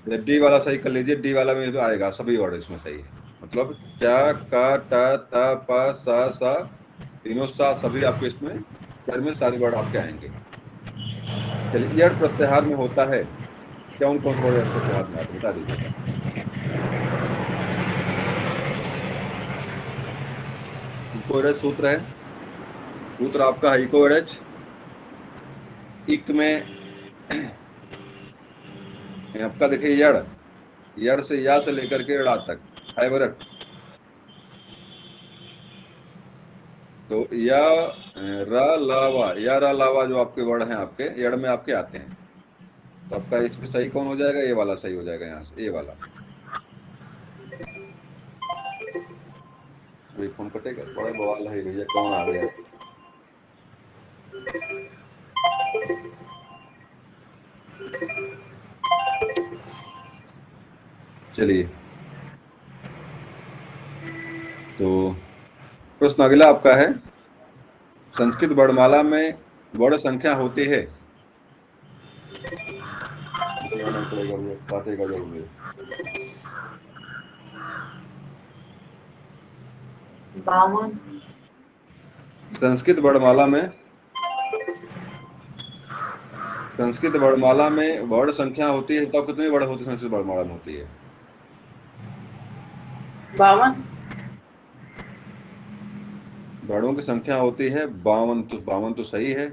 ये डी वाला सही कर लीजिए, डी वाला में तो आएगा, सभी वर्ड इसमें सही है। मतलब क्या का टा ता पा सा तीनों सा सभी आपके इसमें घर में सारे वर्ड आपके आएंगे। चलिए यड़ प्रत्याहार में होता है, कौन कौन से वर्ड यड़ प्रत्याहार में आते हैं बता दीजिएगा। इको एडज सूत्र है, सूत्र आपका है इको एडज। इक में आपका देखिए यड़, यड़ से या से लेकर के ड़ा तक हाइवरट। तो या रा लावा, या रा लावा जो आपके वर्ड हैं आपके यड़ में आपके आते हैं। तो आपका इसमें सही कौन हो जाएगा? ये वाला सही हो जाएगा, यहाँ से ये वाला। अभी फोन कटेगा, बड़ा बवाल है भैया, कौन आ गया? चलिए, तो प्रश्न अगला आपका है, संस्कृत वर्णमाला में वर्ण संख्या होती है। बनाना पड़ेगा भैया, काटेगा जरूर। 52 संस्कृत वर्णमाला में, संस्कृत वर्णमाला में वर्ण संख्या होती है, तो कितनी वर्ण होती है संस्कृत वर्णमाला में होती है? 52 वर्णों की संख्या होती है 52। तो 52 तो सही है।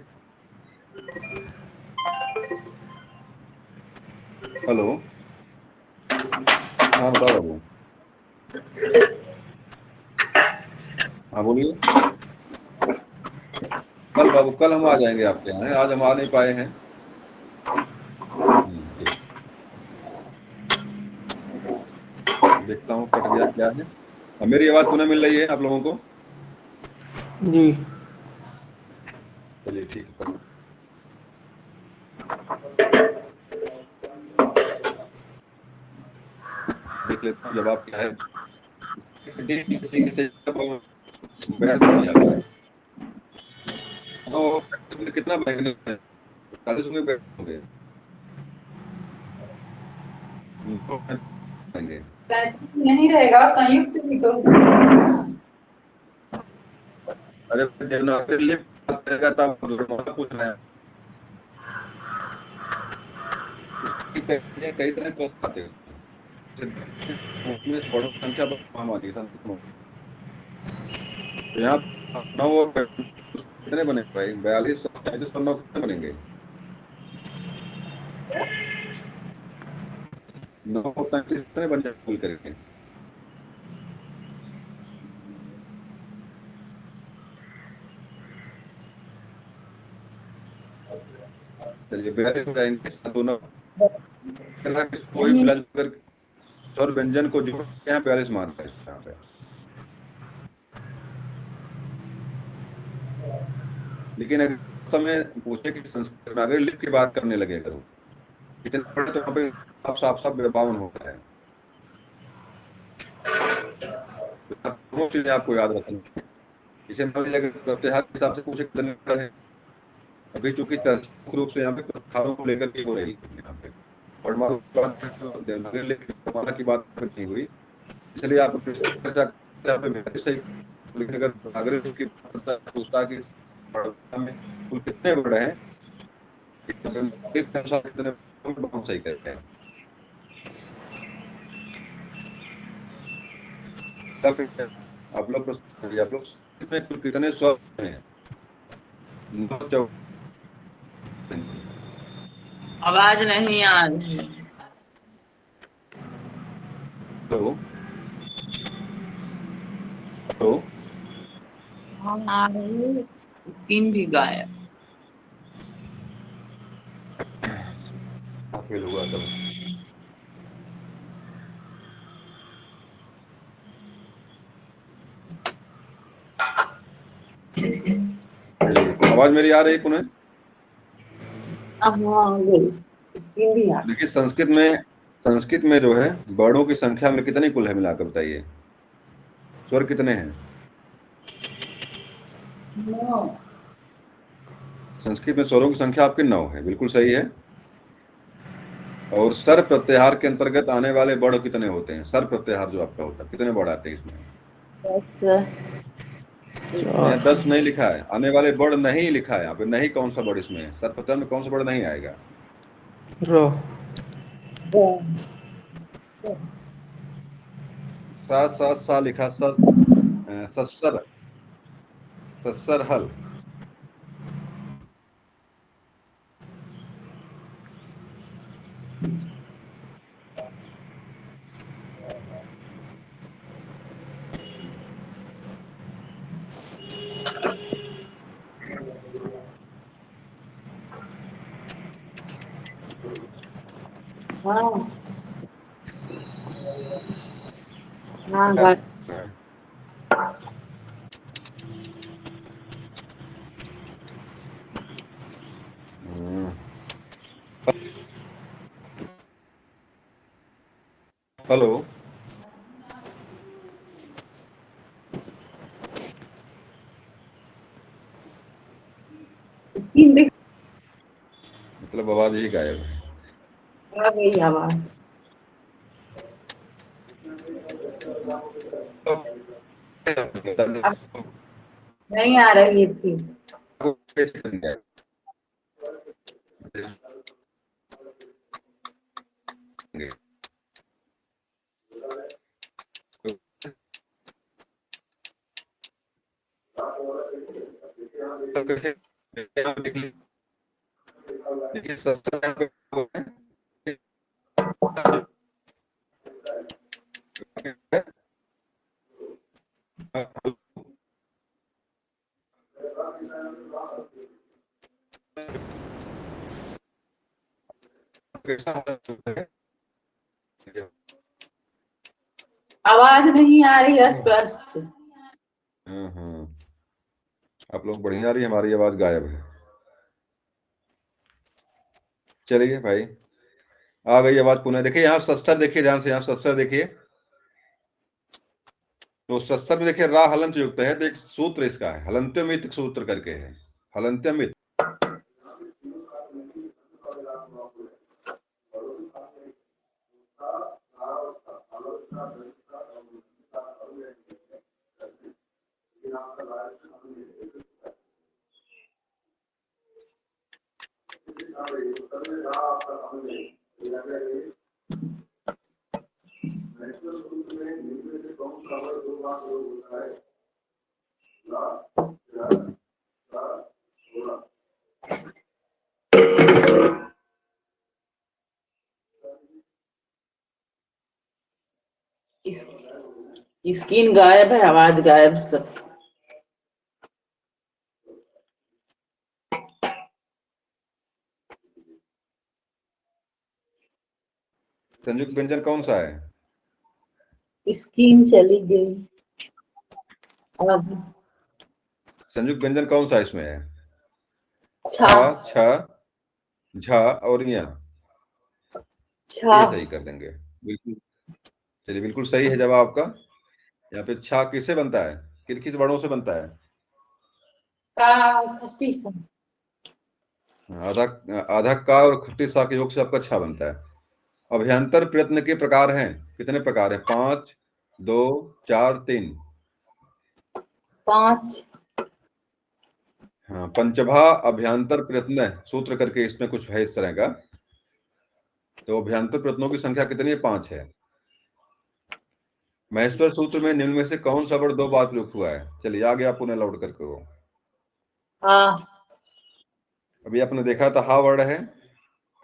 हेलो, हाँ बताओ बाबू। हाँ बोलिए। कल बाबू, कल हम आ जाएंगे आपके यहाँ, आज हम आ नहीं पाए हैं। ठीक। देखता हूँ कट गया क्या है। अब मेरी आवाज सुना मिल रही है आप लोगों को? जी। चलिए ठीक है, देख लेता हूँ जवाब क्या है। किसी से बहस नहीं जाता है। तो कितना बैठने में 40 में बैठोगे? 35 नहीं रहेगा, संयुक्त भी तो अरे देवनागरी लिपि बात करेगा तब वर्णमाला पूछ रहे हैं। कई तरह के प्रश्न आते हैं उसमें बड़ी संख्या पर हम आती है। तो यहाँ 9 और कितने बने भाई? 42 और 34 और 9 कितने बनेंगे? 9 और 35 कितने बन जाए कुल करके? चलिए 42 हो जाएंगे, 7 9 कोई नहीं। मिला जुल कर स्वर व्यंजन को जोड़ के यहाँ 42 मान है यहाँ पे। लेकिन अगर समय पूछे कि संस्कृत नागरिक लिपि की बात करने लगे करो कितने पढ़े, तो वहाँ पे साफ साफ साफ 52 होता है। तो दोनों चीजें आपको याद रखनी है। इसे मान लीजिए अगर प्रत्याहार के हिसाब से पूछे कितने पढ़े, अभी चूंकि तर्क रूप से यहाँ पे प्रत्याहारों को लेकर के हो रही है यहाँ पे, और देवनागरी लिपि वर्णमाला की बात नहीं हुई, इसलिए आप चर्चा करते हैं, आप सही। लेकिन अगर नागरिक की पूछता कि वर्णमाला में कुल कितने वर्ड हैं, अनुसार कितने हम सही कहते हैं। तब आप लोग आप लोग कितने कुल कितने स्वर हैं? 9 14। आवाज नहीं आ रही है। Hello, hello. हाँ, आ रही है। स्किन भी गायब। फेल हुआ तब। चलिए, आवाज मेरी आ रही है पुनः? हाँ स्किन भी यार। देखिए, संस्कृत में जो है वर्णों की संख्या में कितनी कुल है मिलाकर बताइए, स्वर कितने हैं? संस्कृत में स्वरों की संख्या आपकी 9 है, बिल्कुल सही है। और सर प्रत्याहार के अंतर्गत आने वाले वर्ण कितने होते हैं? सर प्रत्याहार जो आपका होता है, कितने वर्ण आते हैं इसमें? बस यहाँ 10 नहीं लिखा है, आने वाले वर्ण नहीं लिखा है यहाँ पे। नहीं कौन सा वर्ण इसमें है? सर प्रत्याहार में कौन सा वर्ण नहीं आएगा? रो सा सा सा लिखा, सत्सर, सत्सर हल। हाँ हाँ बात। हम्म, हेलो। स्किन दिख मतलब आवाज ही गायब है। आ गई आवाज। अब नहीं आ रही थी। देखिए, सस्ता यहाँ पे आवाज नहीं आ रही है स्पष्ट। आप लोग बढ़िया आ रही है, हमारी आवाज गायब है। चलिए भाई, आ गई आवाज पुनः। देखिए यहाँ सस्तर, देखिए ध्यान से, यहाँ सस्तर देखिए। तो सस्तर में देखिए रा हलंत युक्त है, तो एक सूत्र इसका है, हलंत्यमित सूत्र करके है, हलंत्यमित। स्किन गायब है, आवाज गायब सब। संयुक्त व्यंजन कौन सा है? स्किन चली गई। अब संयुक्त व्यंजन कौन सा इसमें है? छा छ, झ और य। छा ये सही कर देंगे, बिल्कुल। चलिए, बिल्कुल सही है जवाब आपका। यहाँ पे छा किससे बनता है, किन किस वर्णों से बनता है? का खस्ती सा। आधा, आधा का और खट्टी सा के योग से आपका छा बनता है। अभ्यंतर प्रयत्न के प्रकार हैं, कितने प्रकार हैं? 5, 2, 4, 3। 5। हाँ, पंचभा अभ्यंतर प्रयत्न सूत्र करके इसमें कुछ है इस तरह का। तो अभ्यंतर प्रयत्नों की संख्या कितनी है? 5 है। महेश्वर सूत्र में निम्न में से कौन सा वर्ड 2 बार प्रयुक्त हुआ है? चलिए, आ गया पुनः लौट करके वो। हाँ अभी आपने देखा था हा वर्ड है,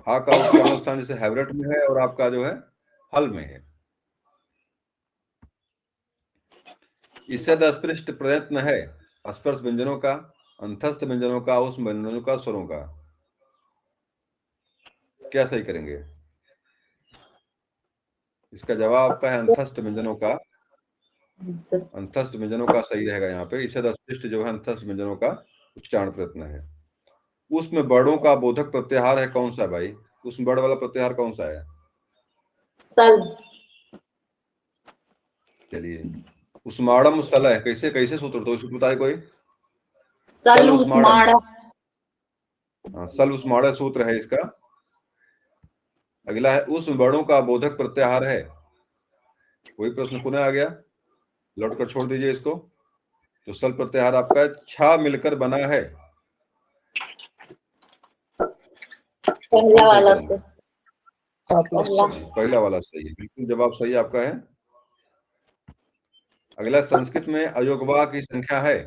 हा का उच्चारण स्थान जैसे हैवरेट में है और आपका जो है हल में है। इससे अस्पृष्ट प्रयत्न है स्पर्श व्यंजनों का, अंतस्थ व्यंजनों का, उस व्यंजनों का, स्वरों का। क्या सही करेंगे? इसका जवाब आपका है अंतस्थ व्यंजनों का। अंतस्थ व्यंजनों का सही रहेगा यहाँ पे। इसे दस्तिष्ट जो है अंतस्थ व्यंजनों का उच्चारण प्रयत्न है। उसमें वर्णों का बोधक प्रत्याहार है कौन सा भाई? उसमें वर्ण वाला प्रत्याहार कौन सा है? सल। चलिए, उस्माड़म सल है, कैसे कैसे सूत्र तो इसको बताए कोई? सल उस्माड़ा। हाँ, सल उस्माड़ा सूत्र है इसका। अगला है उस वर्णों का बोधक प्रत्याहार है। कोई प्रश्न पुनः आ गया, लौट कर छोड़ दीजिए इसको। तो सल प्रत्याहार आपका छा मिलकर बना है। तो पहला कौन सही वाला करेंगे? से। पहला। पहला वाला सही है, बिल्कुल जवाब सही आपका है। अगला, संस्कृत में अयोगवा की संख्या है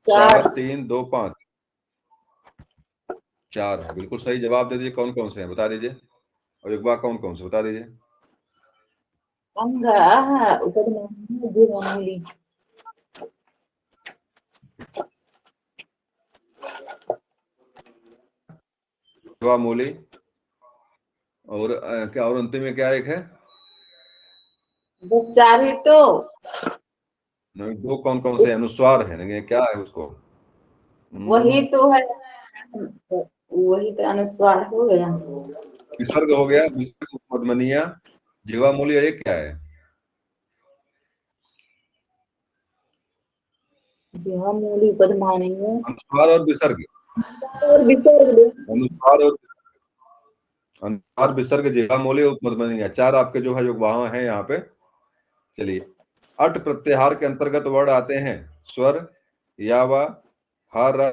4, 4। 3, 2, 5। 4 है, बिल्कुल सही। जवाब दे दीजिए कौन कौन से हैं, बता दीजिए। अयोगवा कौन कौन से बता दीजिए। अंग ऊपर मामूली। मूली और क्या, और अंतिम में क्या एक है? बस 4 ही तो। नहीं, दो कौन कौन से हैं? अनुस्वार है, नहीं क्या है उसको? वही तो है। वही तो अनुस्वार हो गया। विसर्ग हो गया, विसर्ग, पद्मनिया, जीवा मूली, एक क्या है? जी हाँ, मूली पद्मानी है। अनुस्वार और विसर्ग। और विसर्ग। अनुस्वार और अनुस्वार, विसर्ग, जीवा मूली और पद्मनिया, 4 आपके जो है जो वहां है यहाँ पे। चलिए, अट प्रत्याहार के अंतर्गत वर्ण आते हैं स्वर, यावा, हार, रा।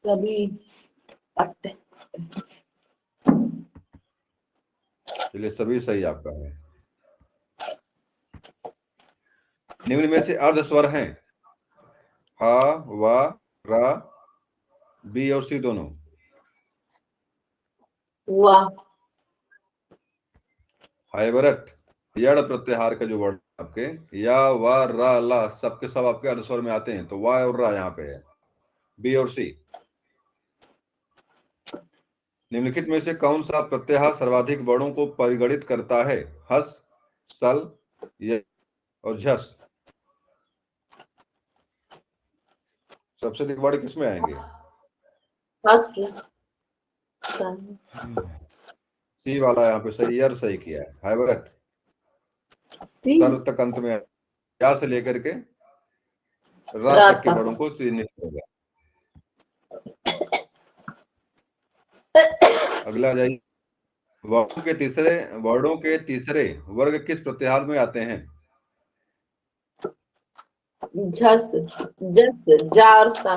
सभी अट। चलिए, सभी सही आपका है। निम्न में से अर्ध स्वर हैं हा, वा, रा, बी और सी दोनों। हुआ। हाइवरट, यड़ प्रत्याहार का जो वर्ड आपके या, वा, रा, ला, सबके सब आपके अर्ध स्वर में आते हैं। तो वा और रा यहाँ पे है, बी और सी। निम्नलिखित में से कौन सा प्रत्याहार सर्वाधिक वर्णों को परिगणित करता है? हस, सल, य और झस। सबसे अधिक वर्ण किसमें आएंगे? हस। सी वाला यहाँ पे सही, यर सही किया है। हाइवरट सी। सर तक अंत में या से लेकर के रा तक के राता। वर्णों को चिन्हित होगा। अगला जाइए, वर्णों के तीसरे वर्ग किस प्रत्याहार में आते हैं? झस। जस। जा और सा।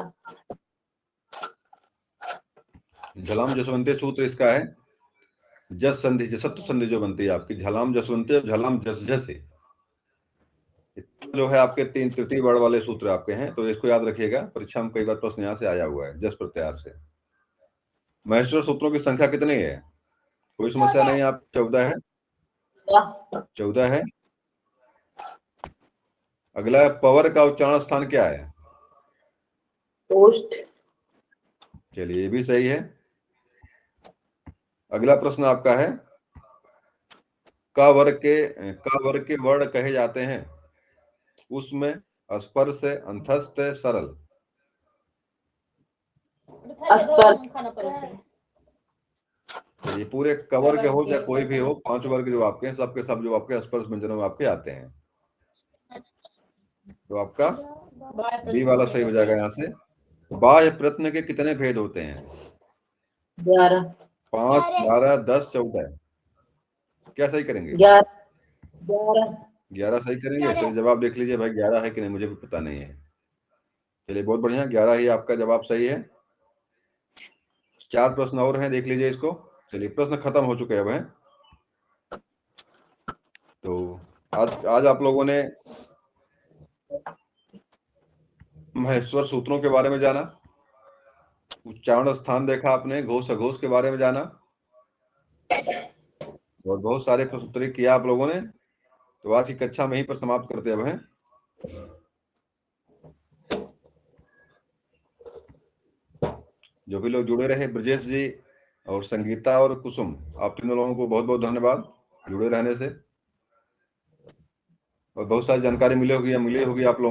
झलाम जसवंती सूत्र इसका है जस संधि, जसत्व संधि जो बनती है आपकी, झलाम जसवंती और झलाम जस जसे, जो है आपके 3 तृतीय वर्ण वाले सूत्र आपके हैं। तो इसको याद रखिएगा, परीक्षा में कई बार प्रश्न यहाँ से आया हुआ है जस प्रत्याहार से। महेश्वर सूत्रों की संख्या कितनी है? कोई समस्या नहीं, आप 14 है। 14 है। अगला, पवर का उच्चारण स्थान क्या है? पोस्ट। चलिए, ये भी सही है। अगला प्रश्न आपका है, क वर्ग के वर्ण कहे जाते हैं उसमें स्पर्श, अंतस्थ, सरल। अस्पर। चलिए, पूरे कवर के हो या कोई भी हो, 5 वर्ग जो आपके हैं सबके सब जो आपके स्पर्श व्यंजनों में आपके आते हैं। तो आपका बी वाला सही हो जाएगा यहाँ से। बाह्य प्रश्न के कितने भेद होते हैं? 11। 5, 12, 10, 14। क्या सही करेंगे? 11। 11 सही करेंगे। तो जवाब देख लीजिए भाई, 11 है कि नहीं मुझे भी पता नहीं है। चलिए, बहुत बढ़िया, 11 ही आपका जवाब सही है। 4 प्रश्न और हैं, देख लीजिए इसको। चलिए, प्रश्न खत्म हो चुके हैं अब हैं। तो आज आप लोगों ने महेश्वर सूत्रों के बारे में जाना, उच्चारण स्थान देखा आपने, घोष अघोष के बारे में जाना, और बहुत सारे प्रश्न उत्तरीय किया आप लोगों ने। तो आज की कक्षा में ही पर समाप्त करते अब हैं। जो भी लोग जुड़े रहे, ब्रजेश जी, और संगीता और कुसुम, आप तीनों लोगों को बहुत बहुत धन्यवाद जुड़े रहने से, और बहुत सारी जानकारी मिली होगी या मिली होगी आप लोगों को।